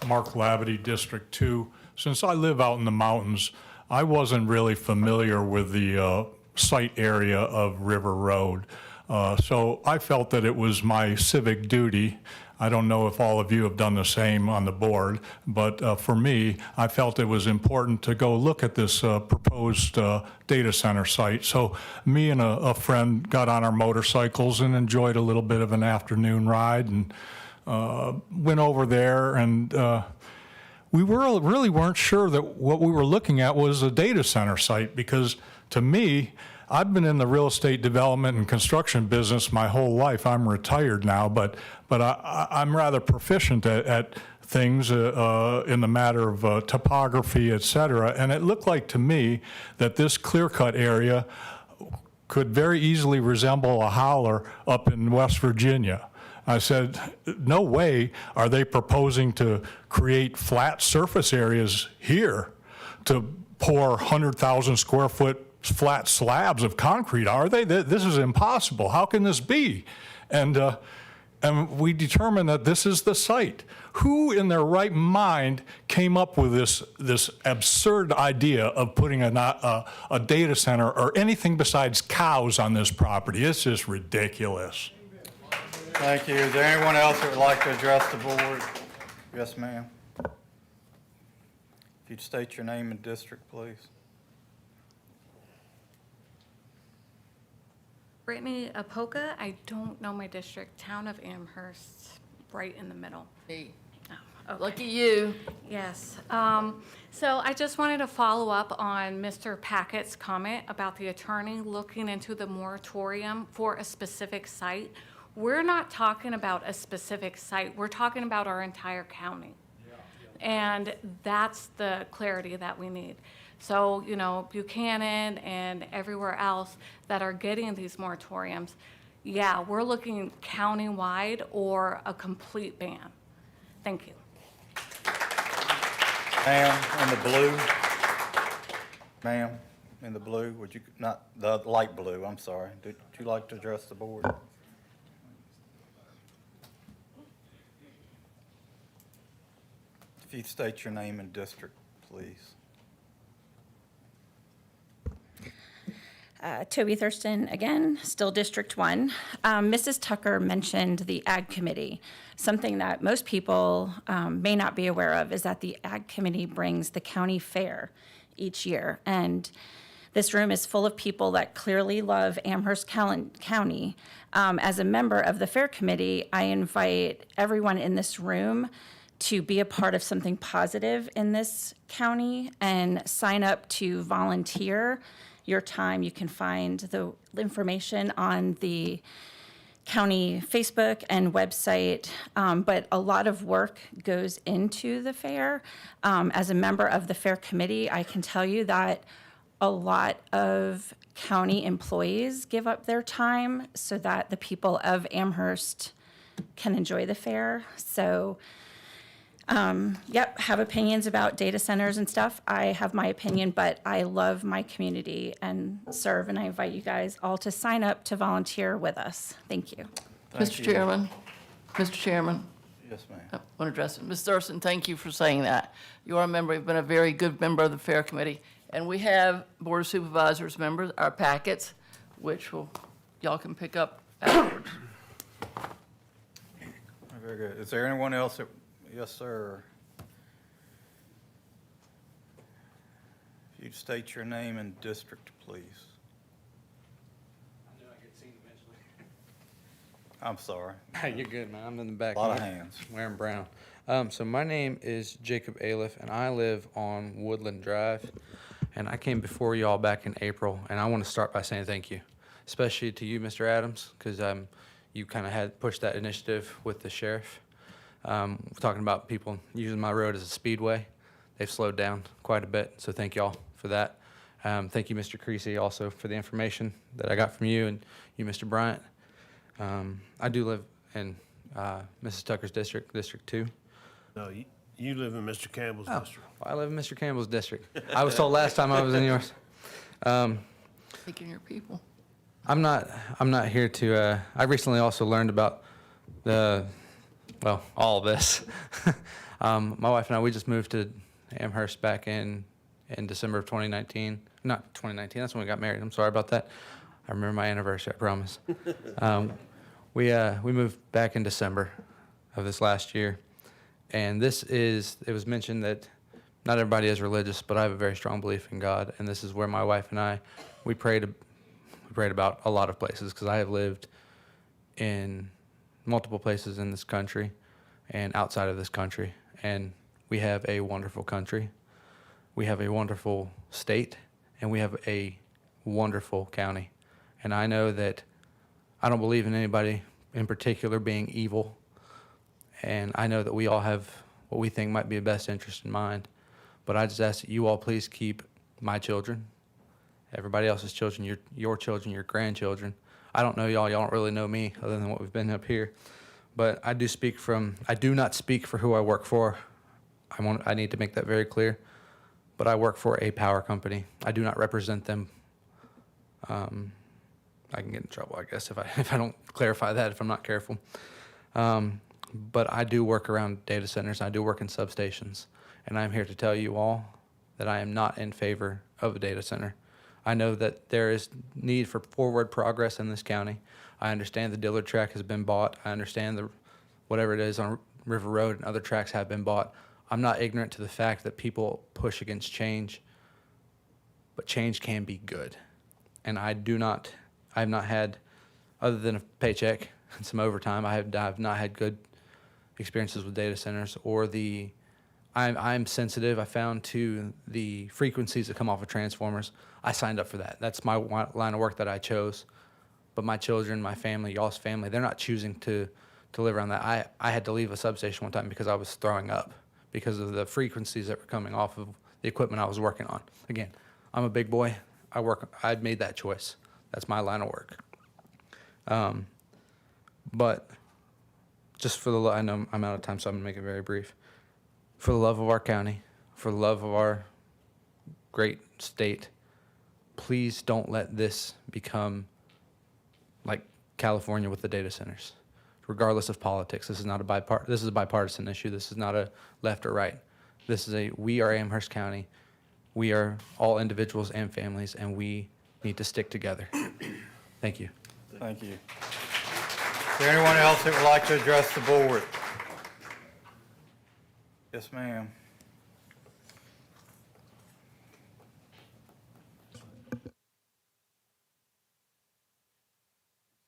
[SPEAKER 22] Mark Lavity, District 2. Since I live out in the mountains, I wasn't really familiar with the site area of River Road. So I felt that it was my civic duty. I don't know if all of you have done the same on the board, but for me, I felt it was important to go look at this proposed data center site. So me and a friend got on our motorcycles and enjoyed a little bit of an afternoon ride and went over there, and we really weren't sure that what we were looking at was a data center site, because to me, I've been in the real estate development and construction business my whole life. I'm retired now, but I'm rather proficient at things in the matter of topography, et cetera. And it looked like to me that this clear-cut area could very easily resemble a howler up in West Virginia. I said, no way are they proposing to create flat surface areas here to pour 100,000 square foot flat slabs of concrete, are they? This is impossible. How can this be? And we determined that this is the site. Who in their right mind came up with this absurd idea of putting a data center or anything besides cows on this property? It's just ridiculous.
[SPEAKER 1] Thank you. Is there anyone else that would like to address the board? Yes, ma'am. If you'd state your name and district, please.
[SPEAKER 7] Brittany Apoka. I don't know my district. Town of Amherst, right in the middle.
[SPEAKER 6] Hey,
[SPEAKER 7] Oh, okay.
[SPEAKER 6] lucky you.
[SPEAKER 7] Yes. So I just wanted to follow up on Mr. Packett's comment about the attorney looking into the moratorium for a specific site. We're not talking about a specific site. We're talking about our entire county. And that's the clarity that we need. So, you know, Buchanan and everywhere else that are getting these moratoriums, yeah, we're looking countywide or a complete ban. Thank you.
[SPEAKER 1] Ma'am, in the blue. Ma'am, in the blue, would you, not, the light blue, I'm sorry. Would you like to address the board? If you'd state your name and district, please.
[SPEAKER 17] Toby Thurston again, still District 1. Mrs. Tucker mentioned the Ag Committee. Something that most people may not be aware of is that the Ag Committee brings the county fair each year. And this room is full of people that clearly love Amherst County. As a member of the Fair Committee, I invite everyone in this room to be a part of something positive in this county and sign up to volunteer your time. You can find the information on the county Facebook and website, but a lot of work goes into the fair. As a member of the Fair Committee, I can tell you that a lot of county employees give up their time so that the people of Amherst can enjoy the fair. So yep, have opinions about data centers and stuff. I have my opinion, but I love my community and serve, and I invite you guys all to sign up to volunteer with us. Thank you.
[SPEAKER 6] Mr. Chairman, Mr. Chairman.
[SPEAKER 1] Yes, ma'am.
[SPEAKER 6] I want to address it. Ms. Thurston, thank you for saying that. You are a member, you've been a very good member of the Fair Committee. And we have Board of Supervisors members, our packets, which y'all can pick up afterwards.
[SPEAKER 1] Very good. Is there anyone else that, yes, sir? If you'd state your name and district, please.
[SPEAKER 8] I knew I'd get seen eventually.
[SPEAKER 1] I'm sorry.
[SPEAKER 8] You're good, man. I'm in the back.
[SPEAKER 1] A lot of hands.
[SPEAKER 8] Wearing brown. So my name is Jacob Aliff, and I live on Woodland Drive. And I came before you all back in April, and I want to start by saying thank you, especially to you, Mr. Adams, because you kind of had pushed that initiative with the sheriff. We're talking about people using my road as a speedway. They've slowed down quite a bit, so thank you all for that. Thank you, Mr. Creasy, also for the information that I got from you and you, Mr. Bryant. I do live in Mrs. Tucker's district, District 2.
[SPEAKER 9] No, you live in Mr. Campbell's district.
[SPEAKER 8] Well, I live in Mr. Campbell's district. I was told last time I was in yours.
[SPEAKER 6] Taking your people.
[SPEAKER 8] I'm not here to, I recently also learned about all of this. My wife and I, we just moved to Amherst back in December of 2019. Not 2019, that's when we got married. I'm sorry about that. I remember my anniversary, I promise. We moved back in December of this last year. And it was mentioned that not everybody is religious, but I have a very strong belief in God. And this is where my wife and I, we prayed about a lot of places, because I have lived in multiple places in this country and outside of this country. And we have a wonderful country. We have a wonderful state, and we have a wonderful county. And I know that I don't believe in anybody in particular being evil. And I know that we all have what we think might be a best interest in mind. But I just ask that you all please keep my children, everybody else's children, your children, your grandchildren. I don't know y'all don't really know me other than what we've been up here. But I do not speak for who I work for. I need to make that very clear. But I work for a power company. I do not represent them. I can get in trouble, I guess, if I don't clarify that, if I'm not careful. But I do work around data centers. I do work in substations. And I'm here to tell you all that I am not in favor of a data center. I know that there is need for forward progress in this county. I understand the Dillard track has been bought. I understand whatever it is on River Road and other tracks have been bought. I'm not ignorant to the fact that people push against change, but change can be good. And I have not had, other than a paycheck and some overtime, I have not had good experiences with data centers or I'm sensitive, I found, to the frequencies that come off of transformers. I signed up for that. That's my line of work that I chose. But my children, my family, y'all's family, they're not choosing to live around that. I had to leave a substation one time because I was throwing up because of the frequencies that were coming off of the equipment I was working on. Again, I'm a big boy. I made that choice. That's my line of work. But just I know I'm out of time, so I'm going to make it very brief. For the love of our county, for the love of our great state, please don't let this become like California with the data centers. Regardless of politics, this is a bipartisan issue. This is not a left or right. We are Amherst County. We are all individuals and families, and we need to stick together. Thank you.
[SPEAKER 1] Thank you. Is there anyone else that would like to address the board? Yes, ma'am.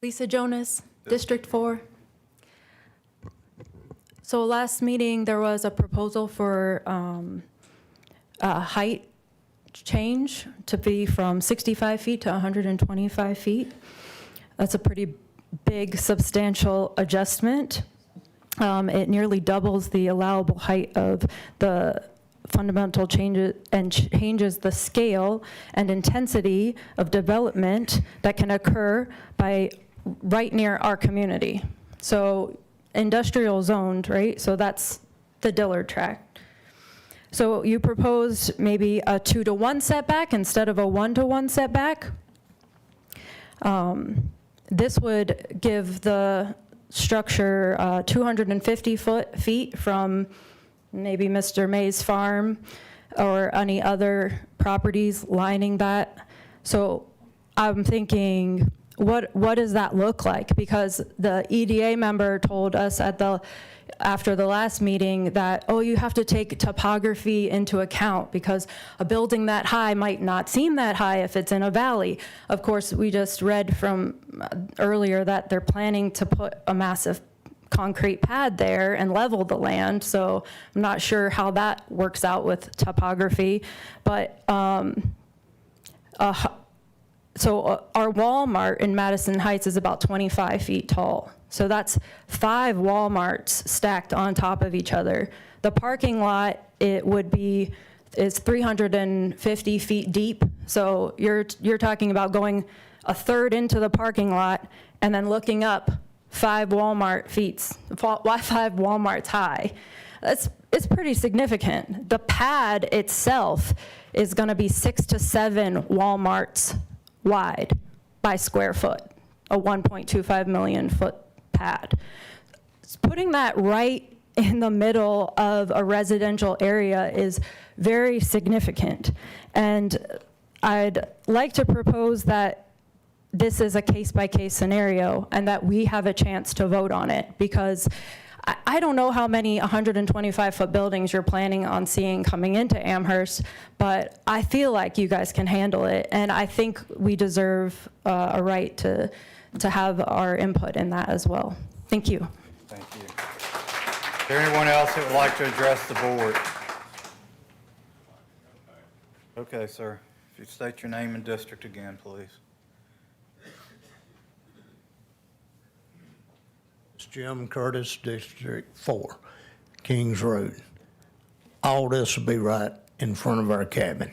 [SPEAKER 20] Lisa Jonas, District 4. So last meeting, there was a proposal for a height change to be from 65 feet to 125 feet. That's a pretty big, substantial adjustment. It nearly doubles the allowable height of the fundamental changes and changes the scale and intensity of development that can occur right near our community. So industrial zoned, right? So that's the Dillard tract. So you proposed maybe a 2-to-1 setback instead of a 1-to-1 setback. This would give the structure 250 feet from maybe Mr. May's farm or any other properties lining that. So I'm thinking, what does that look like? Because the EDA member told us after the last meeting that, you have to take topography into account because a building that high might not seem that high if it's in a valley. Of course, we just read from earlier that they're planning to put a massive concrete pad there and level the land, so I'm not sure how that works out with topography. But so our Walmart in Madison Heights is about 25 feet tall. So that's 5 Walmarts stacked on top of each other. The parking lot, is 350 feet deep. So you're talking about going a third into the parking lot and then looking up 5 Walmarts high. It's pretty significant. The pad itself is going to be 6 to 7 Walmarts wide by square foot, a 1.25 million foot pad. Putting that right in the middle of a residential area is very significant. And I'd like to propose that this is a case-by-case scenario and that we have a chance to vote on it, because I don't know how many 125-foot buildings you're planning on seeing coming into Amherst, but I feel like you guys can handle it, and I think we deserve a right to have our input in that as well. Thank you.
[SPEAKER 1] Thank you. Is there anyone else that would like to address the board? Okay, sir. If you state your name and district again, please.
[SPEAKER 10] It's Jim Curtis, District 4, Kings Road. All this will be right in front of our cabin,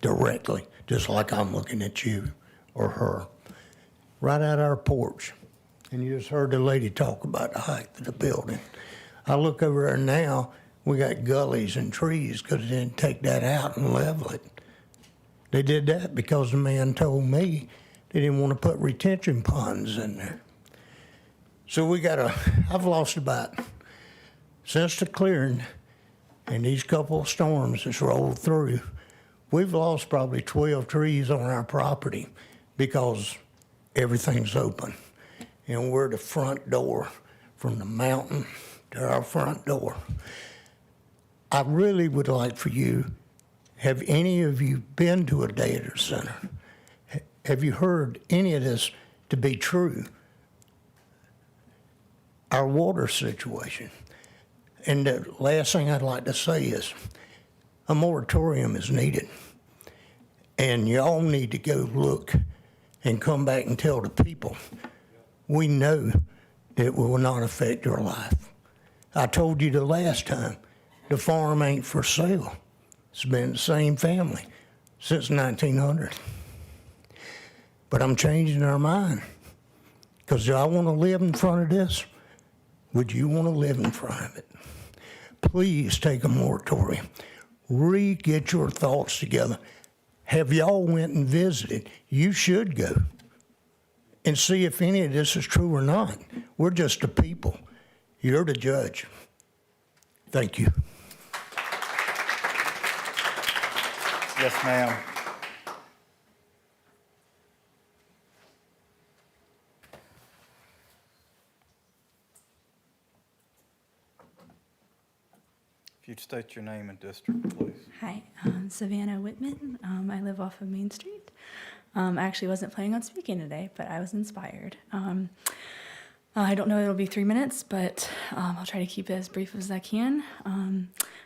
[SPEAKER 10] directly, just like I'm looking at you or her, right at our porch. And you just heard the lady talk about the height of the building. I look over there now, we got gullies and trees because they didn't take that out and level it. They did that because the man told me they didn't want to put retention ponds in there. So I've lost about, since the clearing and these couple of storms that's rolled through, we've lost probably 12 trees on our property because everything's open. And we're the front door from the mountain to our front door. I really would like for you, have any of you been to a data center? Have you heard any of this to be true? Our water situation. And the last thing I'd like to say is a moratorium is needed. And y'all need to go look and come back and tell the people, we know that it will not affect your life. I told you the last time, the farm ain't for sale. It's been the same family since 1900. But I'm changing our mind because I want to live in front of this. Would you want to live in front of it? Please take a moratorium. Get your thoughts together. Have y'all went and visited? You should go and see if any of this is true or not. We're just the people. You're the judge. Thank you.
[SPEAKER 1] Yes, ma'am. If you'd state your name and district, please.
[SPEAKER 12] Hi, Savannah Whitman. I live off of Main Street. I actually wasn't planning on speaking today, but I was inspired. I don't know it'll be 3 minutes, but I'll try to keep it as brief as I can.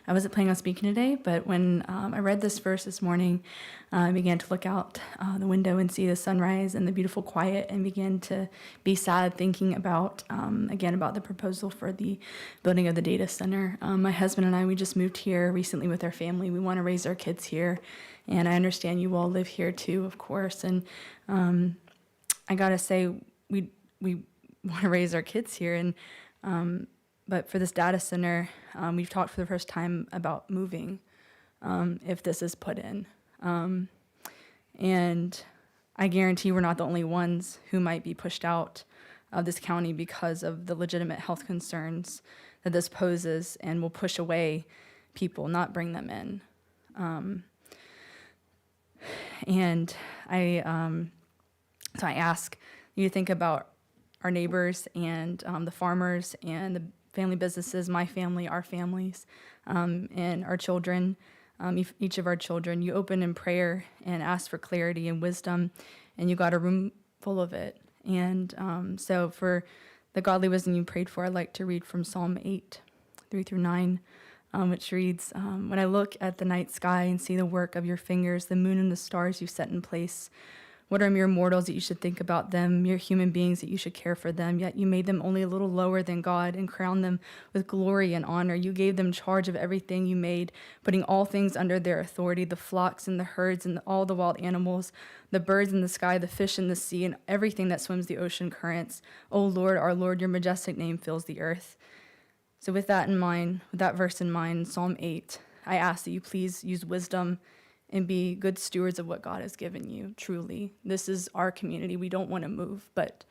[SPEAKER 12] I wasn't planning on speaking today, but when I read this verse this morning, I began to look out the window and see the sunrise and the beautiful quiet and began to be sad thinking about, again, about the proposal for the building of the data center. My husband and I, we just moved here recently with our family. We want to raise our kids here, and I understand you all live here too, of course. And I gotta say, we want to raise our kids here, and but for this data center, we've talked for the first time about moving if this is put in. And I guarantee we're not the only ones who might be pushed out of this county because of the legitimate health concerns that this poses, and will push away people, not bring them in. And so I ask you to think about our neighbors and the farmers and the family businesses, my family, our families, and our children, each of our children. You open in prayer and ask for clarity and wisdom, and you got a room full of it. And so for the godly wisdom you prayed for, I'd like to read from Psalm 8, 3-9, which reads, when I look at the night sky and see the work of your fingers, the moon and the stars you set in place, what are mere mortals that you should think about them, mere human beings that you should care for them? Yet you made them only a little lower than God and crowned them with glory and honor. You gave them charge of everything you made, putting all things under their authority, the flocks and the herds and all the wild animals, the birds in the sky, the fish in the sea, and everything that swims the ocean currents. O Lord, our Lord, your majestic name fills the earth. So with that in mind, with that verse in mind, Psalm 8, I ask that you please use wisdom and be good stewards of what God has given you, truly. This is our community. We don't want to move, but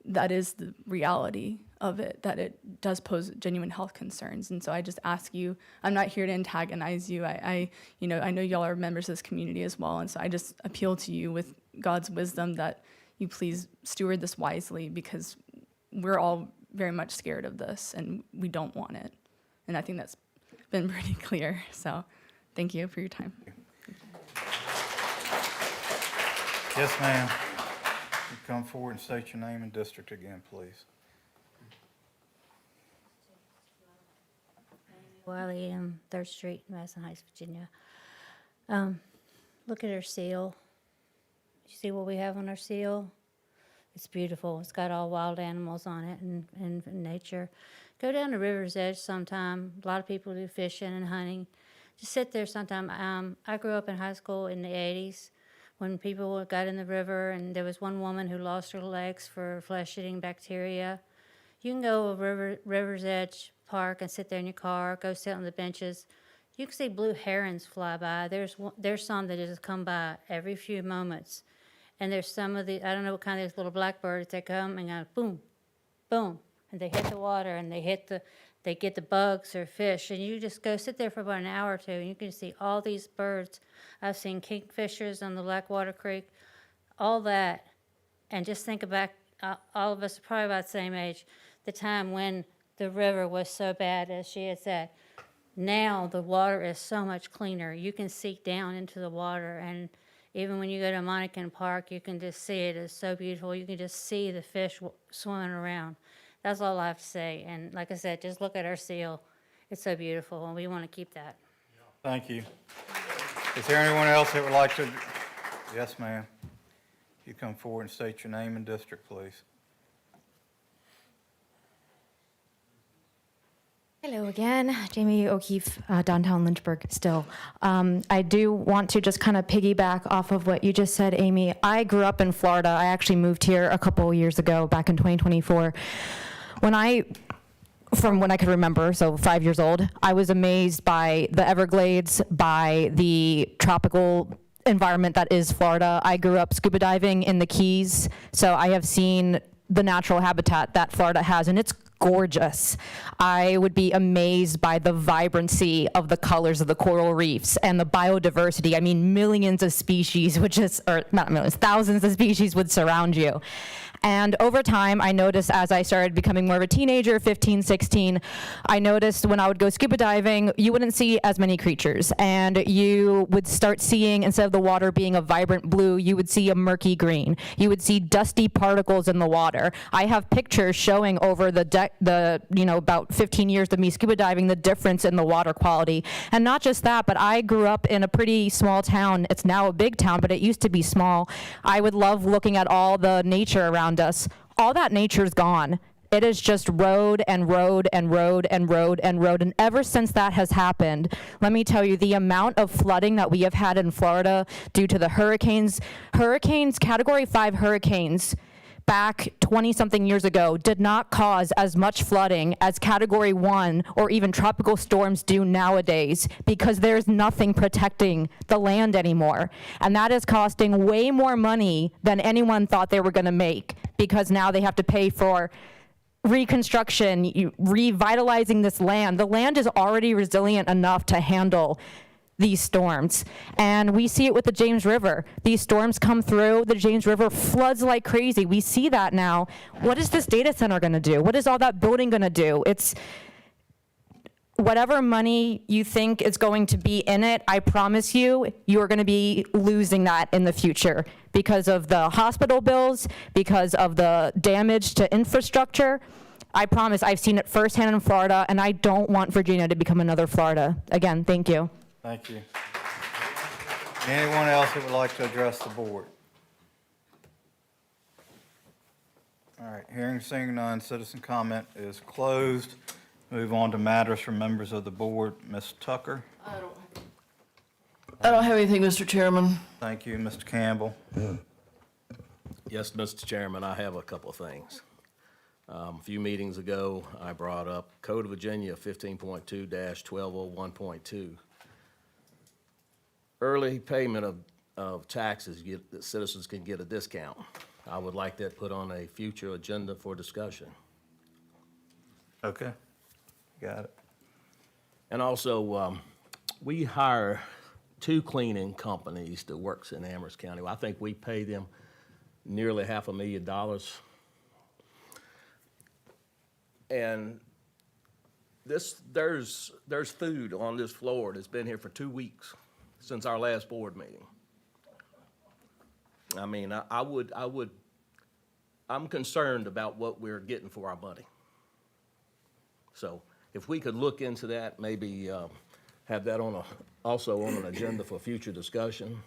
[SPEAKER 12] that is the reality of it, that it does pose genuine health concerns. And so I just ask you, I'm not here to antagonize you. I know y'all are members of this community as well. And so I just appeal to you with God's wisdom that you please steward this wisely, because we're all very much scared of this and we don't want it. And I think that's been pretty clear. So thank you for your time.
[SPEAKER 1] Yes, ma'am. You come forward and state your name and district again, please.
[SPEAKER 13] Wiley, 3rd Street, Madison Heights, Virginia. Look at our seal. You see what we have on our seal? It's beautiful. It's got all wild animals on it and nature. Go down the river's edge sometime. A lot of people do fishing and hunting. Just sit there sometime. I grew up in high school in the 80s when people got in the river, and there was one woman who lost her legs for flesh-eating bacteria. You can go to River's Edge Park and sit there in your car, go sit on the benches. You can see blue herons fly by. There's some that just come by every few moments. And there's some of the, I don't know what kind of these little blackbirds that come and go boom, boom, and they hit the water and they get the bugs or fish. And you just go sit there for about an hour or two and you can see all these birds. I've seen kingfishers on the Blackwater Creek, all that. And just think back, all of us are probably about the same age, the time when the river was so bad, as she had said. Now the water is so much cleaner. You can see down into the water, and even when you go to Monacan Park, you can just see it. It's so beautiful. You can just see the fish swimming around. That's all I have to say. And like I said, just look at our seal. It's so beautiful, and we want to keep that.
[SPEAKER 1] Thank you. Is there anyone else that would like to? Yes, ma'am. You come forward and state your name and district, please.
[SPEAKER 19] Hello again, Jamie O'Keefe, downtown Lynchburg still. I do want to just kind of piggyback off of what you just said, Amy. I grew up in Florida. I actually moved here a couple years ago, back in 2024. From when I could remember, so 5 years old, I was amazed by the Everglades, by the tropical environment that is Florida. I grew up scuba diving in the Keys, so I have seen the natural habitat that Florida has, and it's gorgeous. I would be amazed by the vibrancy of the colors of the coral reefs and the biodiversity. I mean, millions of species would just, or not millions, thousands of species would surround you. And over time, I noticed as I started becoming more of a teenager, 15, 16, I noticed when I would go scuba diving, you wouldn't see as many creatures. And you would start seeing, instead of the water being a vibrant blue, you would see a murky green. You would see dusty particles in the water. I have pictures showing over about 15 years of me scuba diving, the difference in the water quality. And not just that, but I grew up in a pretty small town. It's now a big town, but it used to be small. I would love looking at all the nature around us. All that nature's gone. It is just road and road and road and road and road. And ever since that has happened, let me tell you, the amount of flooding that we have had in Florida due to the hurricanes, Category 5 hurricanes, back 20-something years ago did not cause as much flooding as Category 1 or even tropical storms do nowadays, because there's nothing protecting the land anymore. And that is costing way more money than anyone thought they were going to make, because now they have to pay for reconstruction, revitalizing this land. The land is already resilient enough to handle these storms. And we see it with the James River. These storms come through, the James River floods like crazy. We see that now. What is this data center gonna do? What is all that building gonna do? It's whatever money you think is going to be in it, I promise you, you're gonna be losing that in the future because of the hospital bills, because of the damage to infrastructure. I promise, I've seen it firsthand in Florida, and I don't want Virginia to become another Florida. Again, thank you.
[SPEAKER 1] Thank you. Anyone else that would like to address the board? All right, hearing, seeing none, citizen comment is closed. Move on to matters from members of the board. Ms. Tucker?
[SPEAKER 6] I don't have anything, Mr. Chairman.
[SPEAKER 1] Thank you. Mr. Campbell?
[SPEAKER 14] Yes, Mr. Chairman, I have a couple of things. A few meetings ago, I brought up Code of Virginia 15.2-1201.2. early payment of taxes, that citizens can get a discount. I would like that put on a future agenda for discussion.
[SPEAKER 1] Okay, got it.
[SPEAKER 14] And also, we hire 2 cleaning companies that works in Amherst County. I think we pay them nearly $500,000. And there's food on this floor that's been here for 2 weeks since our last board meeting. I mean, I'm concerned about what we're getting for our money. So if we could look into that, maybe have that also on an agenda for future discussion,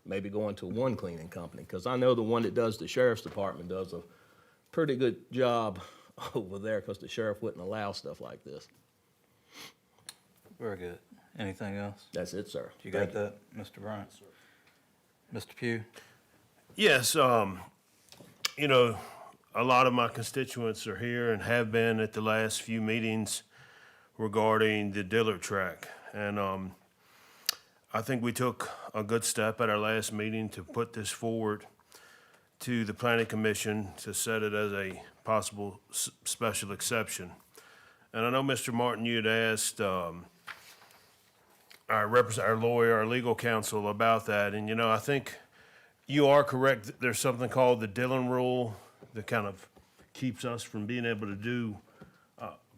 [SPEAKER 14] maybe going to one cleaning company, because I know the one that does the sheriff's department does a pretty good job over there, because the sheriff wouldn't allow stuff like this.
[SPEAKER 1] Very good. Anything else?
[SPEAKER 14] That's it, sir.
[SPEAKER 1] You got that, Mr. Bryant? Mr. Pugh?
[SPEAKER 9] Yes, you know, a lot of my constituents are here and have been at the last few meetings regarding the Dillard track. And I think we took a good step at our last meeting to put this forward to the Planning Commission to set it as a possible special exception. And I know, Mr. Martin, you had asked our lawyer, our legal counsel about that. And, you know, I think you are correct. There's something called the Dillon Rule that kind of keeps us from being able to do,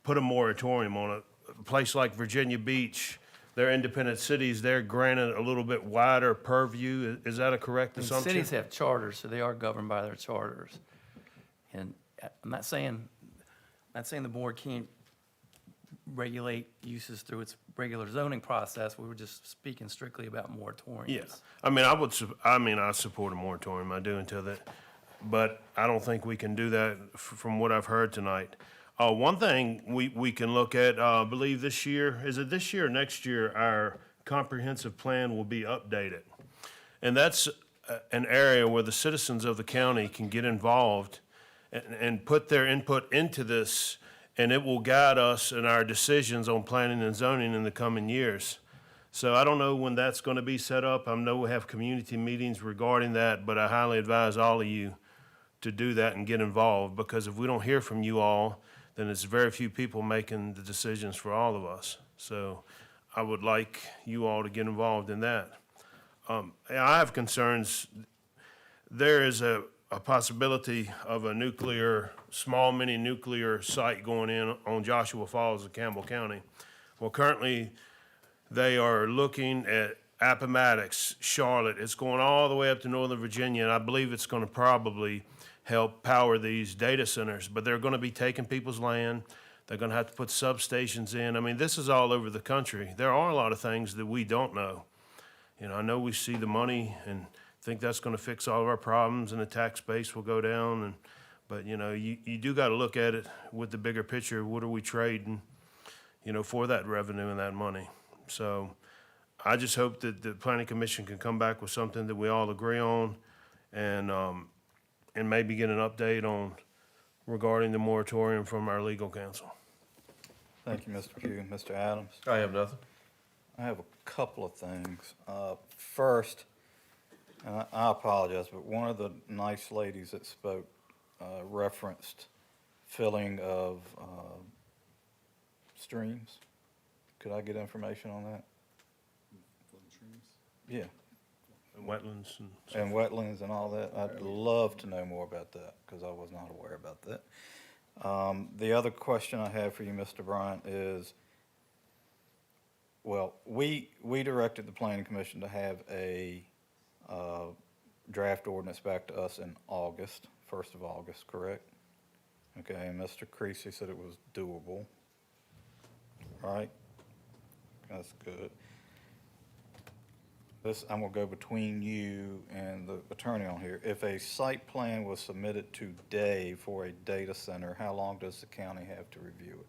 [SPEAKER 9] put a moratorium on it. A place like Virginia Beach, they're independent cities, they're granted a little bit wider purview. Is that a correct
[SPEAKER 11] And
[SPEAKER 9] assumption?
[SPEAKER 11] cities have charters, so they are governed by their charters. And I'm not saying the board can't regulate uses through its regular zoning process. We were just speaking strictly about moratoriums.
[SPEAKER 9] Yes. I mean, I support a moratorium, I do, until that, but I don't think we can do that from what I've heard tonight. One thing we can look at, I believe this year, is it this year or next year, our comprehensive plan will be updated. And that's an area where the citizens of the county can get involved and put their input into this, and it will guide us in our decisions on planning and zoning in the coming years. So I don't know when that's going to be set up. I know we have community meetings regarding that, but I highly advise all of you to do that and get involved, because if we don't hear from you all, then it's very few people making the decisions for all of us. So I would like you all to get involved in that. I have concerns. There is a possibility of a small mini nuclear site going in on Joshua Falls in Campbell County. Well, currently they are looking at Appomattox, Charlotte. It's going all the way up to Northern Virginia, and I believe it's going to probably help power these data centers, but they're going to be taking people's land. They're going to have to put substations in. I mean, this is all over the country. There are a lot of things that we don't know. You know, I know we see the money and think that's going to fix all of our problems and the tax base will go down. But, you know, you do got to look at it with the bigger picture. What are we trading, you know, for that revenue and that money? So I just hope that the Planning Commission can come back with something that we all agree on, and maybe get an update on regarding the moratorium from our legal counsel.
[SPEAKER 1] Thank you, Mr. Pugh. Mr. Adams?
[SPEAKER 4] I have nothing.
[SPEAKER 1] I have a couple of things. First, and I apologize, but one of the nice ladies that spoke referenced filling of streams. Could I get information on that? Yeah.
[SPEAKER 9] And wetlands and.
[SPEAKER 1] And wetlands and all that. I'd love to know more about that, because I was not aware about that. The other question I have for you, Mr. Bryant, is, well, we directed the Planning Commission to have a draft ordinance back to us in August, 1st of August, correct? Okay, and Mr. Creasy said it was doable, right? That's good. I'm gonna go between you and the attorney on here. If a site plan was submitted today for a data center, how long does the county have to review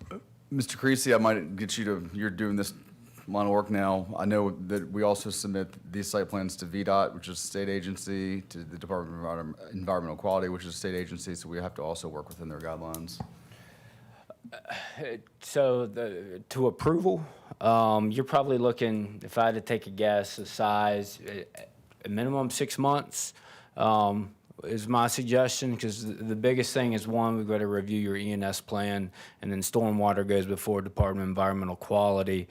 [SPEAKER 1] it?
[SPEAKER 5] Mr. Creasy, I might get you to, you're doing this line of work now. I know that we also submit these site plans to VDOT, which is a state agency, to the Department of Environmental Quality, which is a state agency, so we have to also work within their guidelines.
[SPEAKER 2] So to approval, You're probably looking, if I had to take a guess, the size, a minimum 6 months is my suggestion, because the biggest thing is, one, we've got to review your E&S plan, and then stormwater goes before Department of Environmental Quality.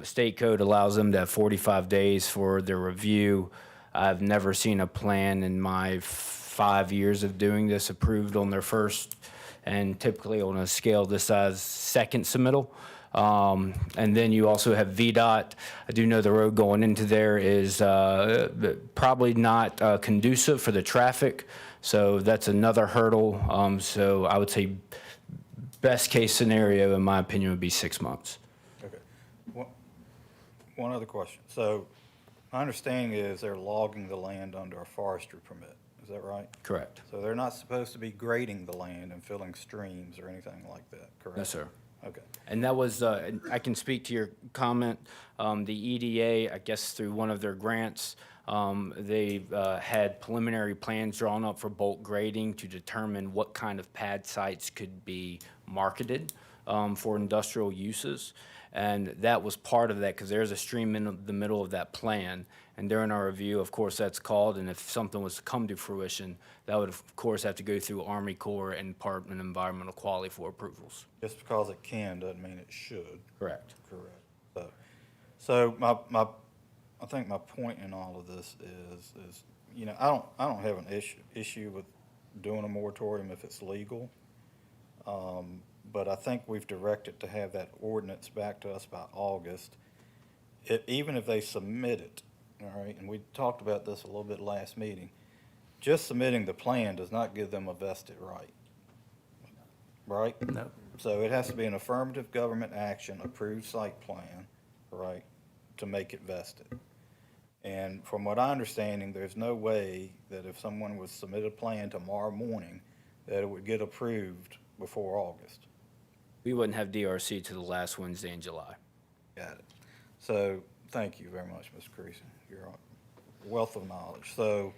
[SPEAKER 2] State code allows them to have 45 days for their review. I've never seen a plan in my 5 years of doing this approved on their first, and typically on a scale this size, second submittal. And then you also have VDOT. I do know the road going into there is probably not conducive for the traffic, so that's another hurdle. So I would say best case scenario, in my opinion, would be 6 months.
[SPEAKER 1] Okay. One other question. So my understanding is they're logging the land under a forestry permit. Is that right?
[SPEAKER 2] Correct.
[SPEAKER 1] So they're not supposed to be grading the land and filling streams or anything like that, correct?
[SPEAKER 2] No, sir.
[SPEAKER 1] Okay.
[SPEAKER 2] And that was, I can speak to your comment. The EDA, I guess through one of their grants, they had preliminary plans drawn up for bulk grading to determine what kind of pad sites could be marketed for industrial uses. And that was part of that, because there's a stream in the middle of that plan. And during our review, of course, that's called, and if something was to come to fruition, that would, of course, have to go through Army Corps and Department of Environmental Quality for approvals.
[SPEAKER 1] Just because it can doesn't mean it should.
[SPEAKER 2] Correct.
[SPEAKER 1] Correct. So I think my point in all of this is, you know, I don't have an issue with doing a moratorium if it's legal. But I think we've directed to have that ordinance back to us by August. Even if they submit it, all right, and we talked about this a little bit last meeting, just submitting the plan does not give them a vested right. Right?
[SPEAKER 11] No.
[SPEAKER 1] So it has to be an affirmative government action, approved site plan, right, to make it vested. And from what I understanding, there's no way that if someone was submitted a plan tomorrow morning, that it would get approved before August.
[SPEAKER 2] We wouldn't have DRC to the last Wednesday in July.
[SPEAKER 1] Got it. So, thank you very much, Mr. Creasy. You're a wealth of knowledge. So,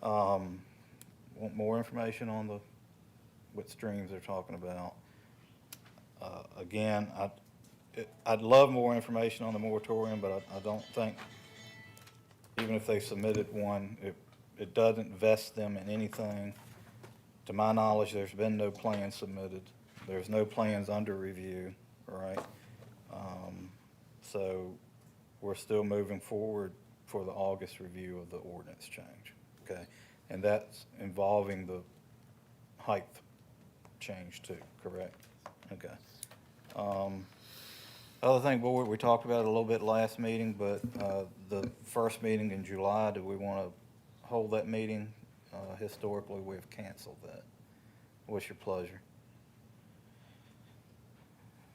[SPEAKER 1] want more information on what streams they're talking about? Again, I'd love more information on the moratorium, but I don't think, even if they submitted one, it doesn't vest them in anything. To my knowledge, there's been no plan submitted. There's no plans under review, right? So we're still moving forward for the August review of the ordinance change, okay? And that's involving the height change too, correct? Okay. Other thing, board, we talked about it a little bit last meeting, but the first meeting in July, do we want to hold that meeting? Historically, we've canceled that. What's your pleasure?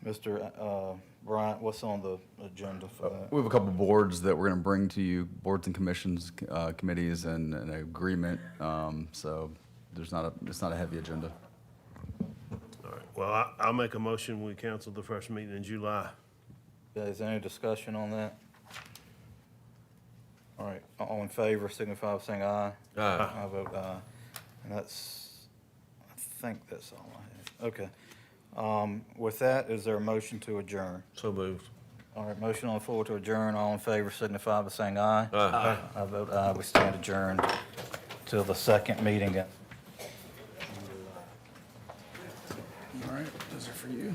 [SPEAKER 1] Mr. Bryant, what's on the agenda for that?
[SPEAKER 5] We have a couple boards that we're going to bring to you, boards and commissions, committees, and an agreement. So it's not a heavy agenda.
[SPEAKER 9] All right, well, I'll make a motion, we cancel the first meeting in July.
[SPEAKER 1] Is there any discussion on that? All right, all in favor, signify by saying aye.
[SPEAKER 4] Aye.
[SPEAKER 1] I vote aye. And I think that's all I have. Okay. With that, is there a motion to adjourn?
[SPEAKER 4] So moved.
[SPEAKER 1] All right, motion on the floor to adjourn. All in favor signify by saying aye.
[SPEAKER 4] Aye.
[SPEAKER 1] I vote aye. We stand adjourned till the second meeting.
[SPEAKER 5] All right, those are for you.